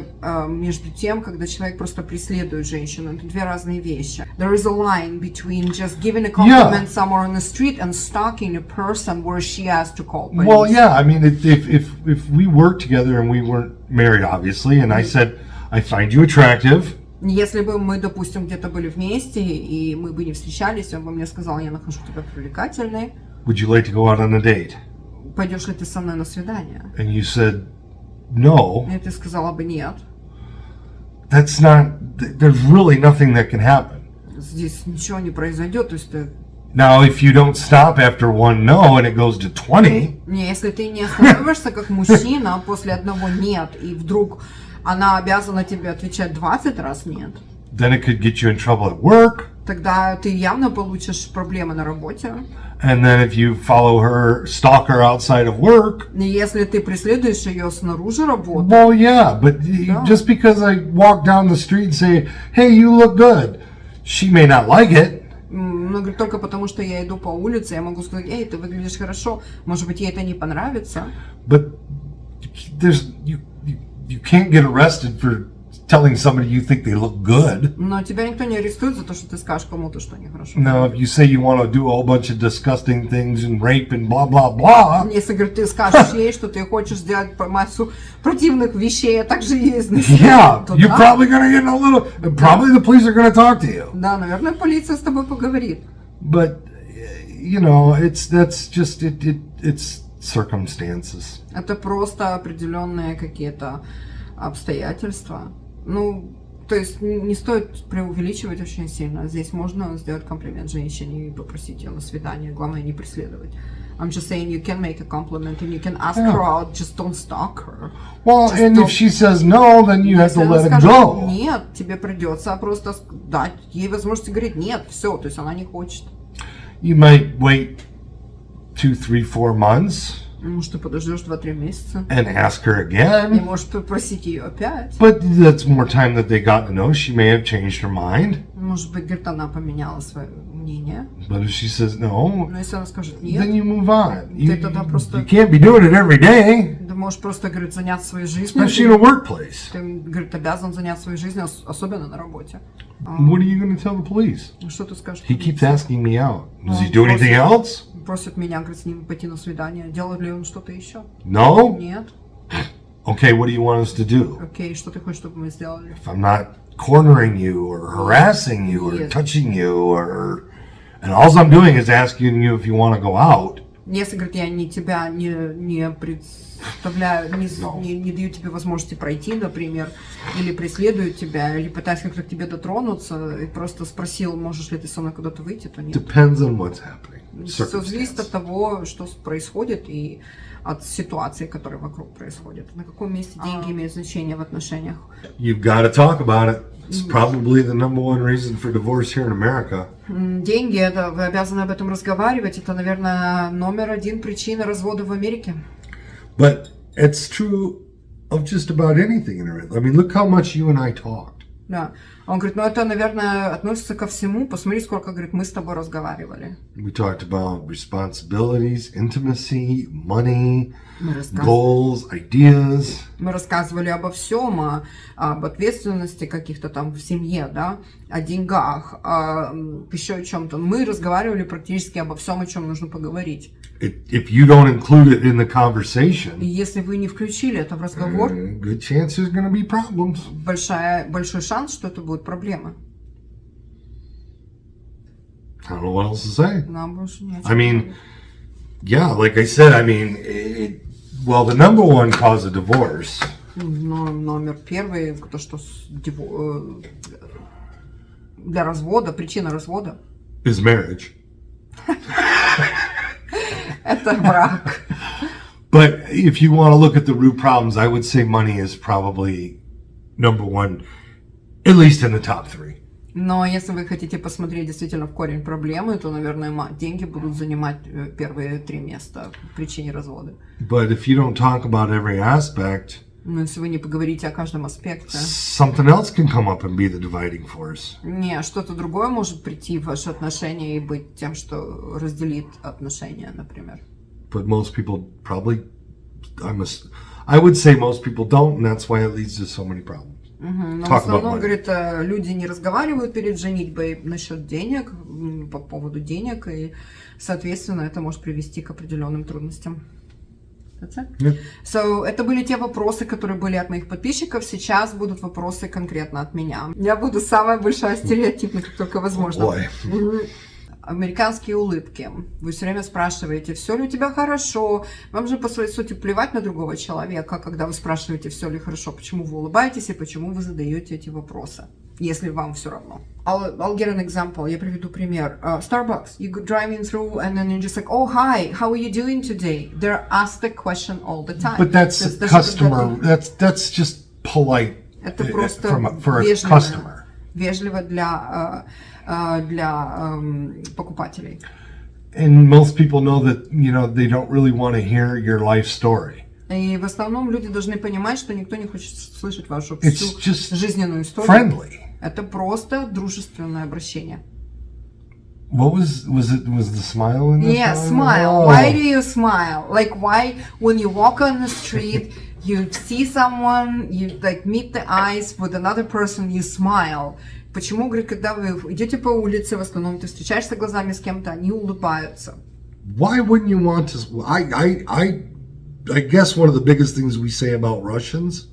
между тем, когда человек просто преследует женщину. Это две разные вещи. There is a line between just giving a compliment somewhere on the street and stalking a person where she has to call police. Well, yeah, I mean, if we worked together and we weren't married, obviously, and I said, I find you attractive. Если бы мы, допустим, где-то были вместе, и мы бы не встречались, он бы мне сказал, я нахожу тебя привлекательной. Would you like to go out on a date? Пойдешь ли ты со мной на свидание? And you said, no. И ты сказала бы нет. That's not, there's really nothing that can happen. Здесь ничего не произойдет, то есть ты... Now, if you don't stop after one no and it goes to 20... Не, если ты не остановишься как мужчина после одного нет, и вдруг она обязана тебе отвечать 20 раз нет, then it could get you in trouble at work. тогда ты явно получишь проблемы на работе. And then if you follow her, stalk her outside of work. И если ты преследуешь ее снаружи работы. Well, yeah, but just because I walk down the street and say, hey, you look good, she may not like it. Ну, говорит, только потому, что я иду по улице, я могу сказать, эй, ты выглядишь хорошо, может быть, ей это не понравится. But there's, you can't get arrested for telling somebody you think they look good. Но тебя никто не арестует за то, что ты скажешь кому-то, что они хорошо. Now, if you say you want to do a whole bunch of disgusting things and rape and blah, blah, blah. Если, говорит, ты скажешь ей, что ты хочешь сделать массу противных вещей, а также есть Yeah, you're probably going to get in a little, probably the police are going to talk to you. Да, наверное, полиция с тобой поговорит. But, you know, that's just, it's circumstances. Это просто определенные какие-то обстоятельства. Ну, то есть не стоит преувеличивать очень сильно. Здесь можно сделать комплимент женщине и попросить ее на свидание. Главное, не преследовать. I'm just saying you can make a compliment and you can ask her out, just don't stalk her. Well, Just and don't- if she says no, then you have to Если она let it скажет go. нет, тебе придется просто дать ей возможность говорить нет, все, то есть она не хочет. You might wait 2, 3, 4 months Может, ты подождешь 2-3 месяца and ask her и again. можешь попросить ее опять. But that's more time that they got to know. She may have changed her mind. Может быть, говорит, она поменяла свое мнение. But if she says no, Но если она скажет then нет, you move on. Ты тогда просто- You can't be doing it every day, ты можешь просто, говорит, заняться своей жизнью. especially in a workplace. Ты, говорит, обязан заняться своей жизнью, особенно на работе. What are you going to tell the police? Что ты скажешь? He keeps asking me out. Does he Oh, do anything else? Просит меня, говорит, с ним пойти на свидание. Делает ли он что-то еще? No? Нет. Okay, what do you want us to do? Окей, что ты хочешь, чтобы мы сделали? If I'm not cornering you or harassing you or Yes. touching you or... And all I'm doing is asking you if you want to go out. Если, говорит, я тебя не представляю, не даю тебе возможности пройти, например, или преследую тебя, или пытаюсь как-то к тебе дотронуться, и просто спросил, можешь ли ты со мной куда-то выйти, то нет. Depends on what's happening. Все зависит от Circumstance. того, что происходит, и от ситуации, которая вокруг происходит. На каком месте деньги имеют значение в отношениях. You've got to talk about it. It's probably the number one reason for divorce here in America. Деньги, это вы обязаны об этом разговаривать. Это, наверное, номер один причина развода в Америке. But it's true of just about anything in it. I mean, look how much you and I talked. Да. Он говорит, ну это, наверное, относится ко всему. Посмотри, сколько, говорит, мы с тобой разговаривали. We talked about responsibilities, intimacy, money, Мы рассказывали. goals, ideas. Мы рассказывали обо всем, об ответственности каких-то там в семье, да, о деньгах, еще о чем-то. Мы разговаривали практически обо всем, о чем нужно поговорить. If you don't include it in the conversation, И если вы не включили это в разговор, good chance there's going to be problems. большой шанс, что это будет проблема. I don't know what else to say. Нам больше не о чем I mean, говорить. yeah, like I said, I mean, well, the number one cause of divorce Но номер первый, то, что для развода, причина развода, is marriage. это брак. But if you want to look at the root problems, I would say money is probably number one, at least in the top 3. Но если вы хотите посмотреть действительно в корень проблемы, то, наверное, деньги будут занимать первые 3 места в причине развода. But if you don't talk about every aspect, Но если вы не поговорите о каждом аспекте, something else can come up and be the dividing force. не, что-то другое может прийти в ваши отношения и быть тем, что разделит отношения, например. But most people probably, I would say most people don't, and that's why it leads to so many problems. Но в основном, говорит, люди не разговаривают перед женитьбой насчет денег, по поводу денег, и, соответственно, это может привести к определенным трудностям. Yeah. So, это были те вопросы, которые были от моих подписчиков. Сейчас будут вопросы конкретно от меня. Я буду самая большая стереотипная, как только возможно. Американские улыбки. Вы все время спрашиваете, все ли у тебя хорошо. Вам же по своей сути плевать на другого человека, когда вы спрашиваете, все ли хорошо, почему вы улыбаетесь и почему вы задаете эти вопросы, если вам все равно. I'll get an example. Я приведу пример. Starbucks. You go driving through and then you're just like, oh, hi, how are you doing today? They're asked the question all the time. But that's customer. That's just polite. Это просто for a customer. Вежливо для покупателей. And most people know that, you know, they don't really want to hear your life story. И в основном люди должны понимать, что никто не хочет слышать вашу всю жизненную историю. Friendly. Это просто дружественное обращение. What was the smile in this? Yeah, one? smile. Oh. Why do you smile? Like why when you walk on the street, you see someone, you like meet the eyes with another person, you smile. Почему, говорит, когда вы идете по улице, в основном ты встречаешься глазами с кем-то, они улыбаются. Why wouldn't you want to? I guess one of the biggest things we say about Russians.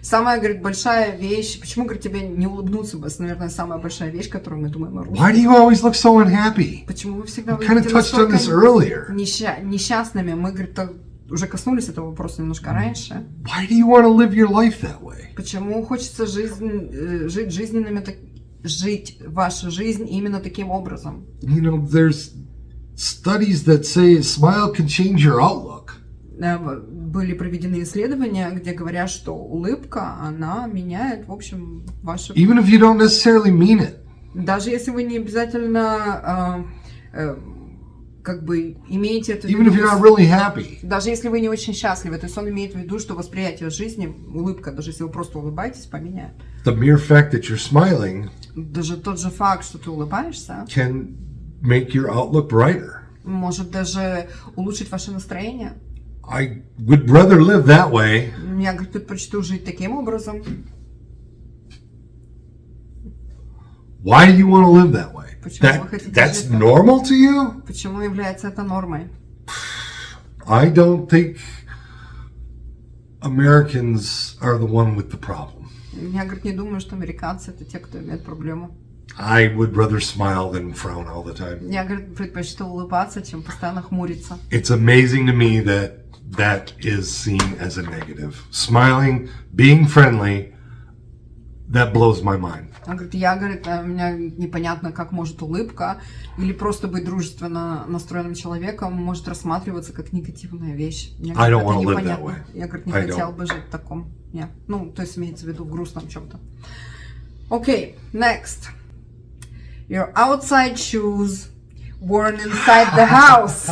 Самая, говорит, большая вещь. Почему, говорит, тебе не улыбнуться? Это, наверное, самая большая вещь, которую мы думаем о русских. Why do you always look so unhappy? Почему вы всегда выглядите настолько несчастными? Мы, говорит, уже коснулись этого вопроса немножко раньше. Why do you want to live your life that way? Почему хочется жить вашу жизнь именно таким образом? You know, there's studies that say a smile can change your outlook. Были проведены исследования, где говорят, что улыбка, она меняет, в общем, ваше... Even if you don't necessarily mean it. Даже если вы не обязательно как бы имеете это в виду... Even if you're not really happy. Даже если вы не очень счастливы, то есть он имеет в виду, что восприятие жизни, улыбка, даже если вы просто улыбаетесь, поменяет. The mere fact that you're smiling даже тот же факт, что ты улыбаешься, can make your outlook brighter. Может даже улучшить ваше настроение. I would rather live that way. Я, говорит, предпочту жить таким образом. Why do you want to live that way? That's normal to you? Почему является это нормой? I don't think Americans are the one with the problem. Я, говорит, не думаю, что американцы это те, кто имеет проблему. I would rather smile than frown all the time. Я, говорит, предпочту улыбаться, чем постоянно хмуриться. It's amazing to me that is seen as a negative. Smiling, being friendly, that blows my mind. Он говорит, меня непонятно, как может улыбка или просто быть дружественно настроенным человеком может рассматриваться как негативная вещь. I don't want to live that way. Я, говорит, не хотел бы жить в таком. Ну, то есть имеется в виду в грустном чем-то. Okay, next. Your outside shoes worn inside the house.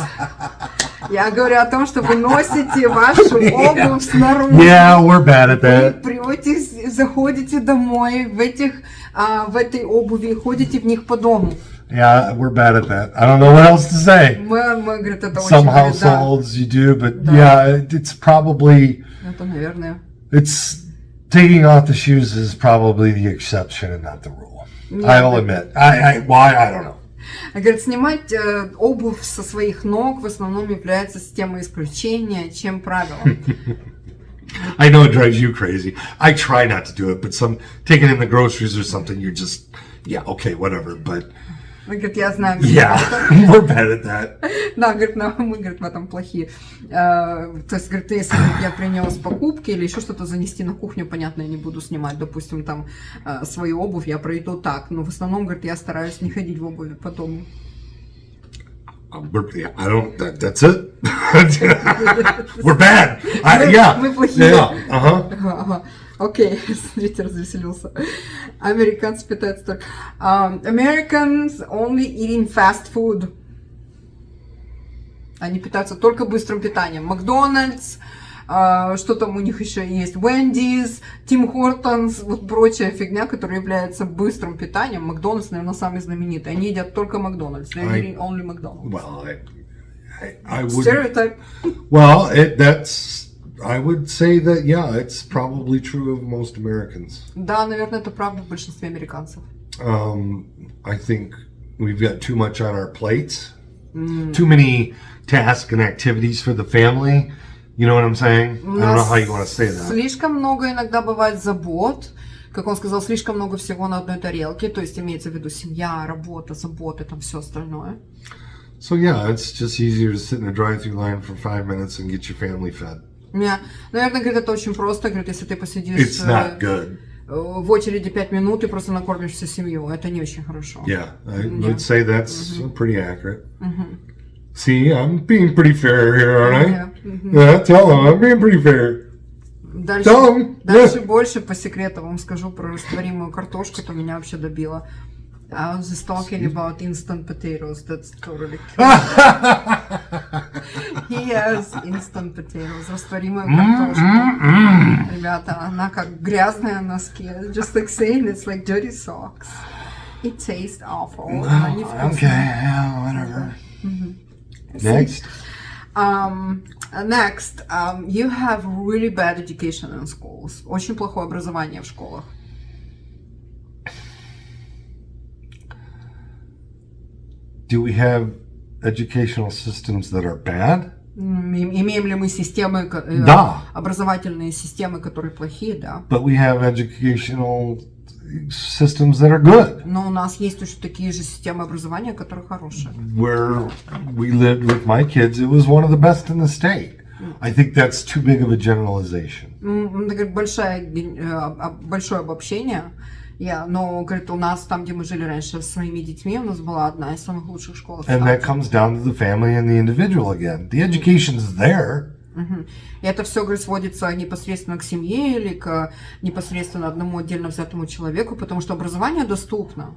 Я говорю о том, что вы носите вашу обувь снаружи. Yeah, we're bad at that. Вы заходите домой в этой обуви, ходите в них по дому. Yeah, we're bad at that. I don't know what else to say. Мы говорит, это Some очень households you do, but yeah, it's probably. Это, наверное. It's taking off the shoes is probably the exception and not the rule. I will admit. Why? I don't know. Говорит, снимать обувь со своих ног в основном является системой исключения, чем правило. I know it drives you crazy. I try not to do it, but taking in the groceries or something, you're just, yeah, okay, whatever, but... Говорит, я знаю, yeah, we're bad at that. Да, говорит, мы, говорит, в этом плохие. То есть, говорит, если я принес покупки или еще что-то занести на кухню, понятно, я не буду снимать, допустим, там свою обувь, я пройду так, но в основном, говорит, я стараюсь не ходить в обуви по дому. That's it. We're bad. Мы плохие. Yeah. Окей, смотрите, развеселился. Американцы питаются только... Americans only eating fast food. Они питаются только быстрым питанием. Макдональдс, что там у них еще есть? Wendy's, Tim Hortons, вот прочая фигня, которая является быстрым питанием. Макдональдс, наверное, самый знаменитый. Они едят только Макдональдс. They're eating only McDonald's. Well, I would. Stereotype. Well, I would say that, yeah, it's probably true of most Americans. Да, наверное, это правда в большинстве американцев. I think we've got too much on our plates. Too many tasks and activities for the family. You know what I'm saying? I don't know how you want to say that. Слишком много иногда бывает забот. Как он сказал, слишком много всего на одной тарелке. То есть имеется в виду семья, работа, заботы, там все остальное. So yeah, it's just easier to sit in a drive-through line for 5 minutes and get your family fed. Наверное, говорит, это очень просто. Говорит, если ты посидишь It's not good. в очереди 5 минут и просто накормишь всю семью, это не очень хорошо. Yeah, I would say that's pretty accurate. See, I'm being pretty fair here, aren't I? Yeah, tell them I'm being pretty fair. Дальше больше по секрету вам скажу про растворимую картошку, это меня вообще добило. I was just talking about instant potatoes. That's totally true. Yes, instant potatoes. Растворимая картошка. Ребята, она как грязная носки. Just like saying it's like dirty socks. It tastes awful. Okay, yeah, whatever. Next. Next, you have really bad education in schools. Очень плохое образование в школах. Do we have educational systems that are bad? Имеем ли мы системы, Да. образовательные системы, которые плохие, да. But we have educational systems that are good. Но у нас есть точно такие же системы образования, которые хорошие. Where we lived with my kids, it was one of the best in the state. I think that's too big of a generalization. Большое обобщение. Но, говорит, у нас там, где мы жили раньше с своими детьми, у нас была одна из самых лучших школ. And that comes down to the family and the individual again. The education's there. И это все, говорит, сводится непосредственно к семье или к непосредственно одному отдельно взятому человеку, потому что образование доступно.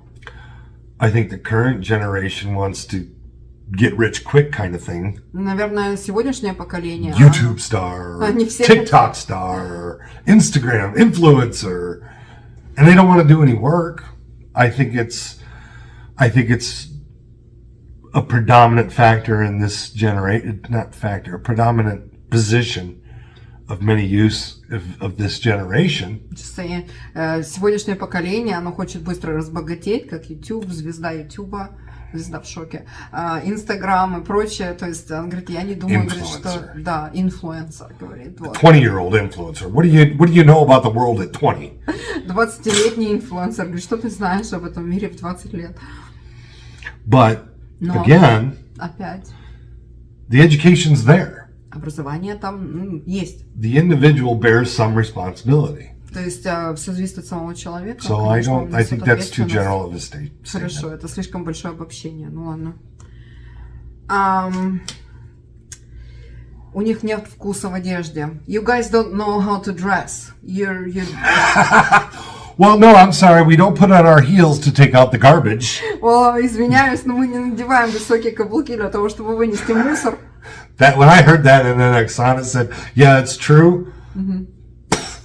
I think the current generation wants to get rich quick kind of thing. Наверное, сегодняшнее поколение. YouTube star, TikTok star, Instagram influencer. And they don't want to do any work. I think it's a predominant factor in this generation, not factor, a predominant position of many use of this generation. Сегодняшнее поколение, оно хочет быстро разбогатеть, как YouTube, звезда Ютуба, звезда в шоке, Инстаграм и прочее. То есть, он говорит, я не думаю, говорит, что... Да, инфлюенсер, говорит. Вот. 20-year-old influencer. What do you know about the world at 20? 20-летний инфлюенсер. Говорит, что ты знаешь об этом мире в 20 лет? But, Но, again, опять, the education's there. Образование там есть. The individual bears some responsibility. То есть все зависит от самого человека. So I think that's too general of a statement. Хорошо, это слишком большое обобщение. Ну ладно. У них нет вкуса в одежде. You guys don't know how to dress. Well, no, I'm sorry. We don't put on our heels to take out the garbage. Извиняюсь, но мы не надеваем высокие каблуки для того, чтобы вынести мусор. That when I heard that, and then Оксана said, "Yeah, it's true."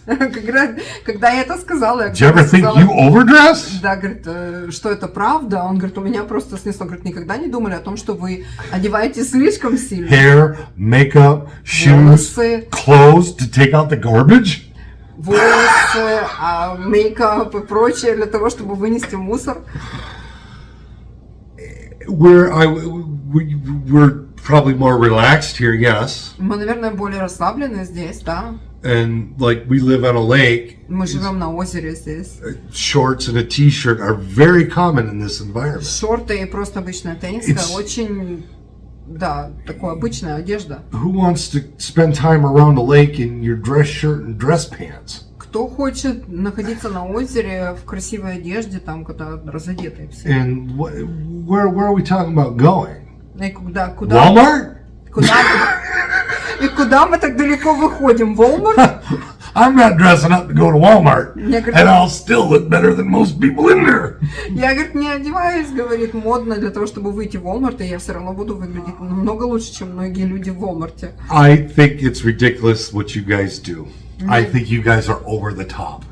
Когда я это сказала, Do you ever think you overdress? Да, говорит, что это правда. Он говорит, у меня просто снесло. Говорит, никогда не думали о том, что вы одеваетесь слишком сильно. Hair, makeup, shoes, clothes to take out the garbage. Волосы, мейкап и прочее для того, чтобы вынести мусор. We're probably more relaxed here, yes. Мы, наверное, более расслаблены здесь, да. And like we live on a lake. Мы живем на озере здесь. Shorts and a t-shirt are very common in this environment. Шорты и просто обычная тенниска очень, да, такая обычная одежда. Who wants to spend time around a lake in your dress shirt and dress pants? Кто хочет находиться на озере в красивой одежде, там, когда разодетые все. And where are we talking about going? И куда? Walmart? И куда мы так далеко выходим? Walmart? I'm not dressing up to go to Walmart, and I'll still look better than most people in there. Я, говорит, не одеваюсь, говорит, модно для того, чтобы выйти в Walmart, и я все равно буду выглядеть намного лучше, чем многие люди в Walmart. I think it's ridiculous what you guys do. I think you guys are over the top.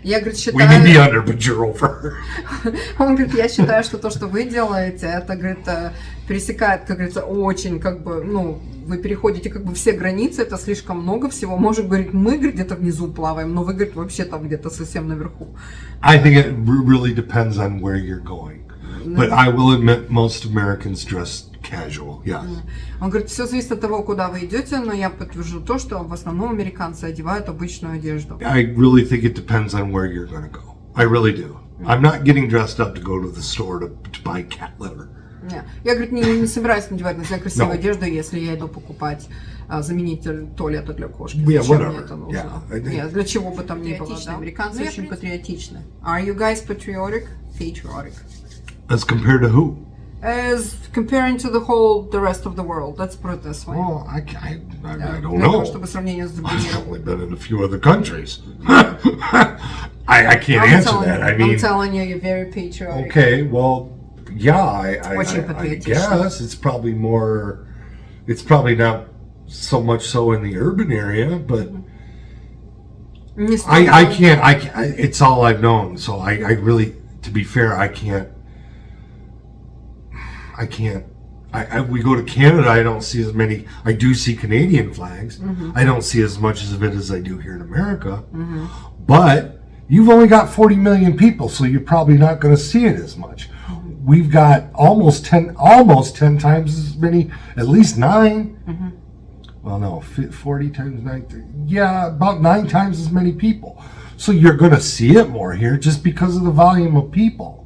Я, говорит, считаю... We may be under, but you're over. Он говорит, я считаю, что то, что вы делаете, это, говорит, пересекает, как говорится, очень, как бы, ну, вы переходите как бы все границы, это слишком много всего. Может, говорит, мы, говорит, где-то внизу плаваем, но вы, говорит, вообще там где-то совсем наверху. I think it really depends on where you're going. But I will admit most Americans dress casual, yes. Он говорит, все зависит от того, куда вы идете, но я подтвержу то, что в основном американцы одевают обычную одежду. I really think it depends on where you're going to go. I really do. I'm not getting dressed up to go to the store to buy cat litter. Я, говорит, не собираюсь надевать на себя красивую одежду, если я иду покупать заменитель туалета для кошки. Зачем мне это нужно? Нет, для чего бы там ни было. Да? Американцы очень патриотичны. Are you guys patriotic? Patriotic. As compared to who? As comparing to the rest of the world. Let's put it this way. Well, I don't know. Чтобы сравнение с другими. I've only been in a few other countries. I can't answer that. I mean, I'm telling you, you're very patriotic. Okay, well, yeah, I guess it's probably more. It's probably not so much so in the urban area, but I can't. It's all I've known, so I really, to be fair, I can't. We go to Canada, I don't see as many. I do see Canadian flags. I don't see as much of it as I do here in America. But you've only got 40 million people, so you're probably not going to see it as much. We've got almost 10 times as many, at least 9. Well, no, 40 times 9. Yeah, about 9 times as many people. So you're going to see it more here just because of the volume of people.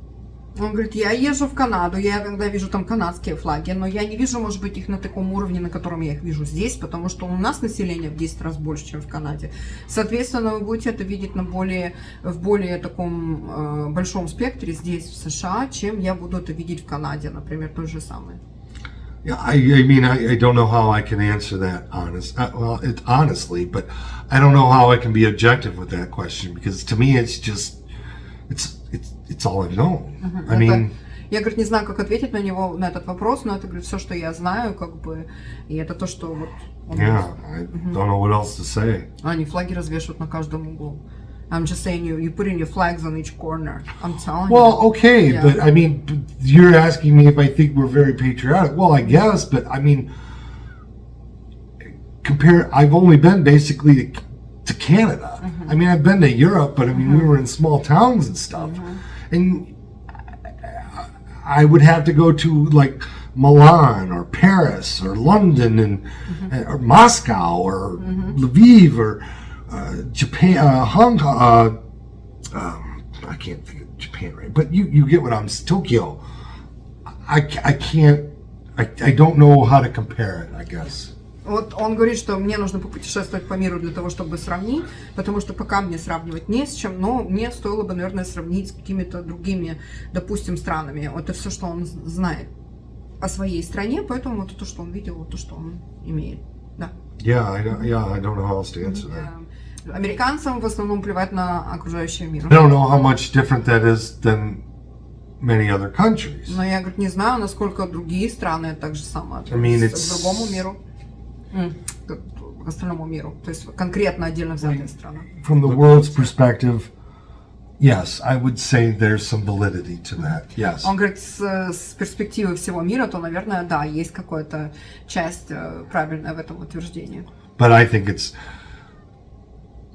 Он говорит, я езжу в Канаду, я иногда вижу там канадские флаги, но я не вижу, может быть, их на таком уровне, на котором я их вижу здесь, потому что у нас население в 10 раз больше, чем в Канаде. Соответственно, вы будете это видеть в более таком большом спектре здесь, в США, чем я буду это видеть в Канаде, например, то же самое. Yeah, I mean, I don't know how I can answer that honestly, but I don't know how I can be objective with that question, because to me it's just, it's all I've known. I mean, я, говорит, не знаю, как ответить на него, на этот вопрос, но это, говорит, все, что я знаю, как бы, и это то, что вот... Yeah, I don't know what else to say. Они флаги развешивают на каждом углу. I'm just saying, you put in your flags on each corner. I'm telling you. Well, okay, yeah. But I mean, you're asking me if I think we're very patriotic. Well, I guess, but I mean, I've only been basically to Canada. I mean, I've been to Europe, but I mean, we were in small towns and stuff. And I would have to go to like Milan or Paris or London and or Moscow or Lviv or Japan, Hong Kong. I can't think of Japan right, but you get what I'm. Tokyo. I can't. I don't know how to compare it, I guess. Вот он говорит, что мне нужно попутешествовать по миру для того, чтобы сравнить, потому что пока мне сравнивать не с чем, но мне стоило бы, наверное, сравнить с какими-то другими, допустим, странами. Вот это все, что он знает о своей стране, поэтому это то, что он видел, вот то, что он имеет. Да. Yeah, I don't know how else to answer that. Американцам в основном плевать на окружающий мир. I don't know how much different that is than many other countries. Но я, говорит, не знаю, насколько другие страны так же самое относятся к другому миру. К остальному миру, то есть конкретно отдельно взятая страна. From the world's perspective, yes, I would say there's some validity to that. Yes. Он говорит, с перспективы всего мира, то, наверное, да, есть какая-то часть правильная в этом утверждении. But I think it's,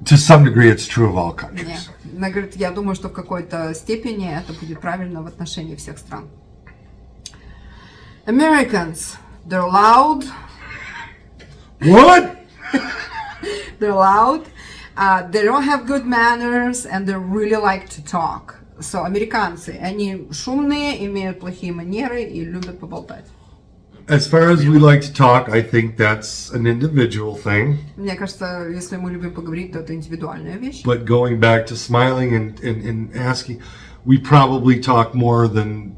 to some degree, it's true of all countries. Она говорит, я думаю, что в какой-то степени это будет правильно в отношении всех стран. Americans, they're loud. What? They're loud. They don't have good manners, and they really like to talk. So, американцы, они шумные, имеют плохие манеры и любят поболтать. As far as we like to talk, I think that's an individual thing. Мне кажется, если мы любим поговорить, то это индивидуальная вещь. But going back to smiling and asking, we probably talk more than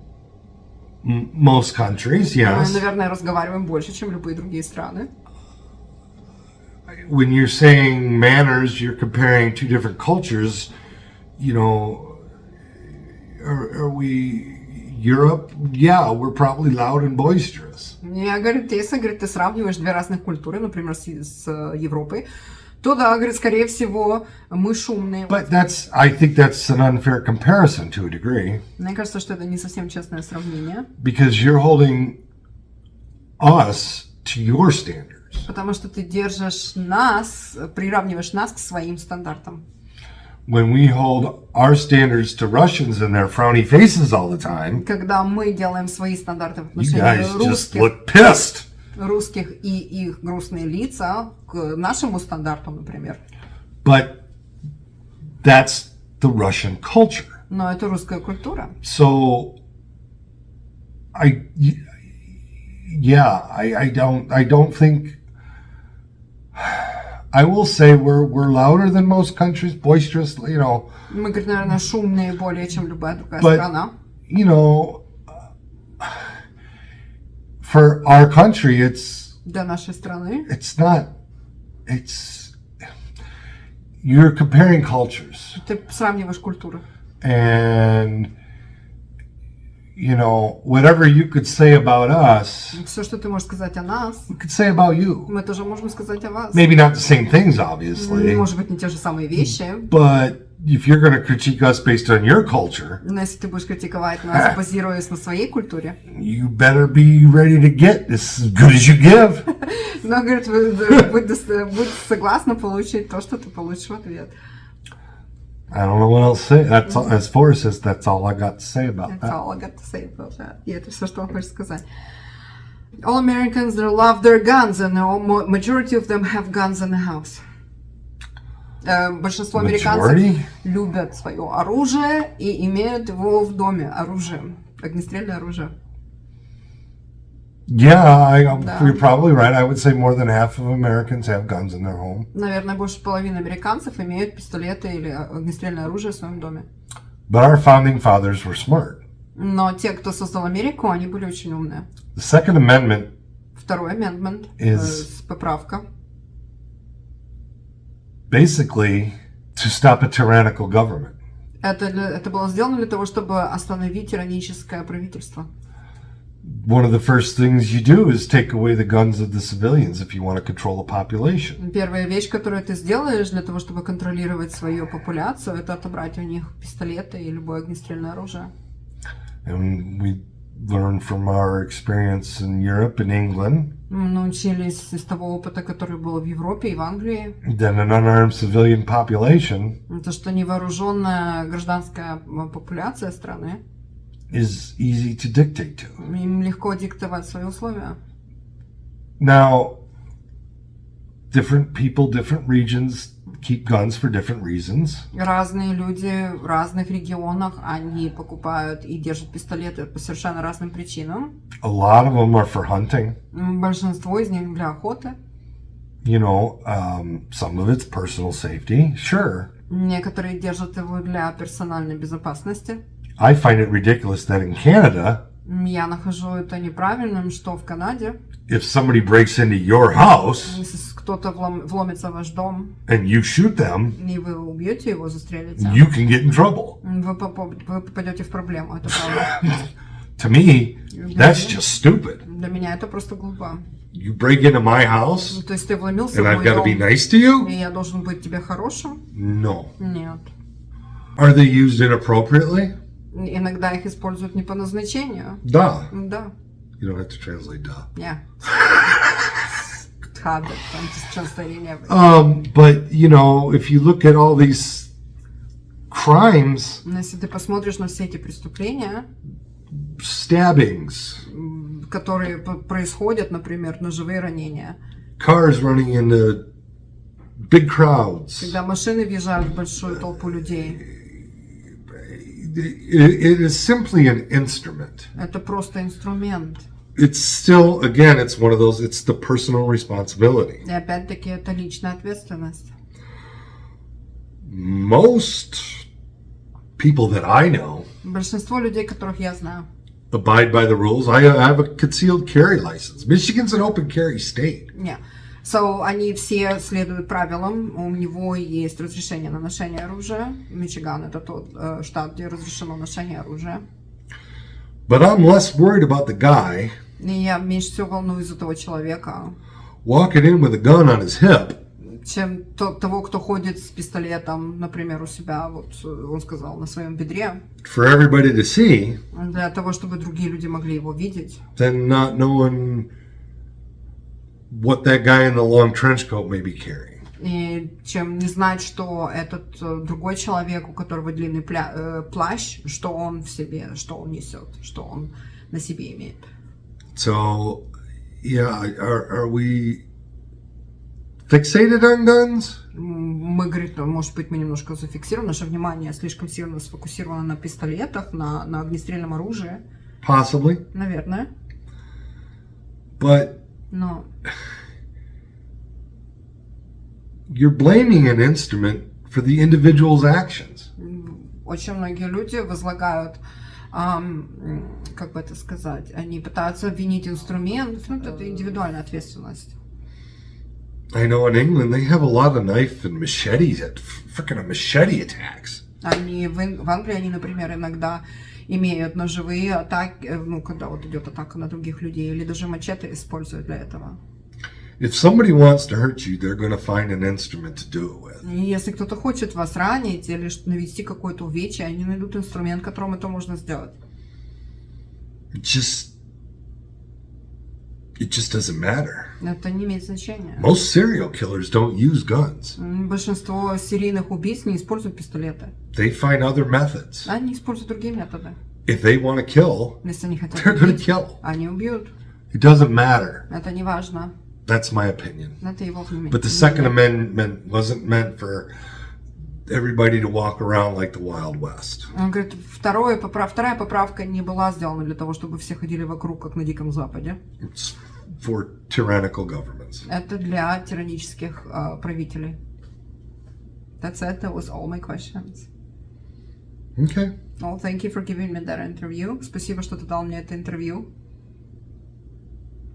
most countries, yes. Мы, наверное, разговариваем больше, чем любые другие страны. When you're saying manners, you're comparing two different cultures. You know, are we Europe? Yeah, we're probably loud and boisterous. Я говорю, если, говорит, ты сравниваешь две разных культуры, например, с Европой, то да, говорит, скорее всего, мы шумные. But I think that's an unfair comparison to a degree. Мне кажется, что это не совсем честное сравнение. Because you're holding us to your standards. Потому что ты держишь нас, приравниваешь нас к своим стандартам. When we hold our standards to Russians and their frowny faces all the time, Когда мы делаем свои стандарты в you отношении guys just look pissed. русских и их грустные лица к нашему стандарту, например. But that's the Russian culture. Но это русская культура. So I don't think. I will say we're louder than most countries, boisterous, you know. Мы, говорит, наверное, шумнее более, чем любая другая But, страна. you know, for our country, Для нашей страны. You're comparing cultures. Ты сравниваешь культуры. And, you know, whatever you could say about us, Все, что ты можешь сказать о нас, we could say about you. мы тоже можем сказать о вас. Maybe not the same things, obviously. Может быть, не те же самые вещи. But if you're going to critique us based on your culture, Но если ты будешь критиковать нас, базируясь на своей культуре, you better be ready to get as good as you give. но, говорит, будь согласна получить то, что ты получишь в ответ. I don't know what else to say. That's all, as Forrest says, that's all I got to say about That's that. all I got to say about that. И это все, что он хочет сказать. All Americans they love their guns, and the majority of them have guns in the house. Большинство американцев Majority? любят свое оружие и имеют его в доме, оружие, огнестрельное оружие. Yeah, you're probably right. I would say more than half of Americans have guns in their home. Наверное, больше половины американцев имеют пистолеты или огнестрельное оружие в своем доме. But our founding fathers were smart. Но те, кто создал Америку, они были очень умные. The Second Amendment Второй amendment, поправка, basically to stop a tyrannical government. это было сделано для того, чтобы остановить тираническое правительство. One of the first things you do is take away the guns of the civilians if you want to control the population. Первая вещь, которую ты сделаешь для того, чтобы контролировать свою популяцию, это отобрать у них пистолеты и любое огнестрельное оружие. And we learned from our experience in Europe and England Мы научились из того опыта, который был в Европе и в Англии, that an unarmed civilian population то, что невооруженная гражданская популяция страны, is easy to dictate to. им легко диктовать свои условия. Now, different people, different regions keep guns for different reasons. Разные люди в разных регионах, они покупают и держат пистолеты по совершенно разным причинам. A lot of them are for hunting. Большинство из них для охоты. You know, some of it's personal safety, sure. Некоторые держат его для персональной безопасности. I find it ridiculous that in Canada, Я нахожу это неправильным, что в Канаде, if somebody breaks into your house если кто-то вломится в ваш дом, and you shoot them, и вы убьете его, застрелите, you can get in trouble. вы попадете в проблему, это правда. To me, that's just stupid. Для меня это просто глупо. You break into my house То есть ты вломился and в I've мой got to be дом, nice to you? и я должен быть тебе хорошим? No. Нет. Are they used inappropriately? Иногда их используют не по назначению. Да. Да. You don't have to translate da. Yeah. I'm just translating everything. But, you know, if you look at all these crimes, Но если ты посмотришь на все эти преступления, stabbings, которые происходят, например, ножевые ранения, cars running into big crowds, когда машины въезжают в большую толпу людей, it is simply an instrument. это просто инструмент. It's still, again, it's one of those, it's the personal responsibility. И опять-таки это личная ответственность. Most people that I know Большинство людей, которых я знаю, abide by the rules. I have a concealed carry license. Michigan's an open carry state. не. So, они все следуют правилам. У него есть разрешение на ношение оружия. Мичиган — это тот штат, где разрешено ношение оружия. But I'm less worried about the guy И я меньше всего волнуюсь за того человека, walking in with a gun on his hip чем того, кто ходит с пистолетом, например, у себя, вот он сказал, на своем бедре, for everybody to see, для того, чтобы другие люди могли его видеть, than not knowing what that guy in the long trench coat may be carrying. И чем не знать, что этот другой человек, у которого длинный плащ, что он в себе, что он несет, что он на себе имеет. So, yeah, are we fixated on guns? Мы, говорит, может быть, мы немножко зафиксированы, наше внимание слишком сильно сфокусировано на пистолетах, на огнестрельном оружии. Possibly. Наверное. But Но you're blaming an instrument for the individual's actions. очень многие люди возлагают, как бы это сказать, они пытаются обвинить инструмент, ну, это индивидуальная ответственность. I know in England they have a lot of knife and machetes, freaking machete attacks. Они в Англии, они, например, иногда имеют ножевые атаки, ну, когда вот идет атака на других людей, или даже мачете используют для этого. If somebody wants to hurt you, they're going to find an instrument to do it with. И если кто-то хочет вас ранить или навести какое-то увечье, они найдут инструмент, которым это можно сделать. It just doesn't matter. Это не имеет значения. Most serial killers don't use guns. Большинство серийных убийц не используют пистолеты. They find other methods. Они используют другие методы. If they want to kill, Если они хотят they're going to убить, kill. они убьют. It doesn't matter. Это не важно. That's my opinion. Это его мнение. But the Second Amendment wasn't meant for everybody to walk around like the Wild West. Он говорит, вторая поправка не была сделана для того, чтобы все ходили вокруг, как на Диком Западе. It's for tyrannical governments. Это для тиранических правителей. That's it. That was all my questions. Okay. Well, thank you for giving me that interview. Спасибо, что ты дал мне это интервью.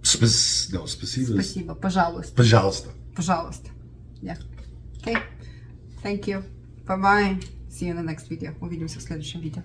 Спасибо. Спасибо. Пожалуйста. Пожалуйста. Пожалуйста. Yeah. Okay. Thank you. Bye-bye. See you in the next video. Увидимся в следующем видео.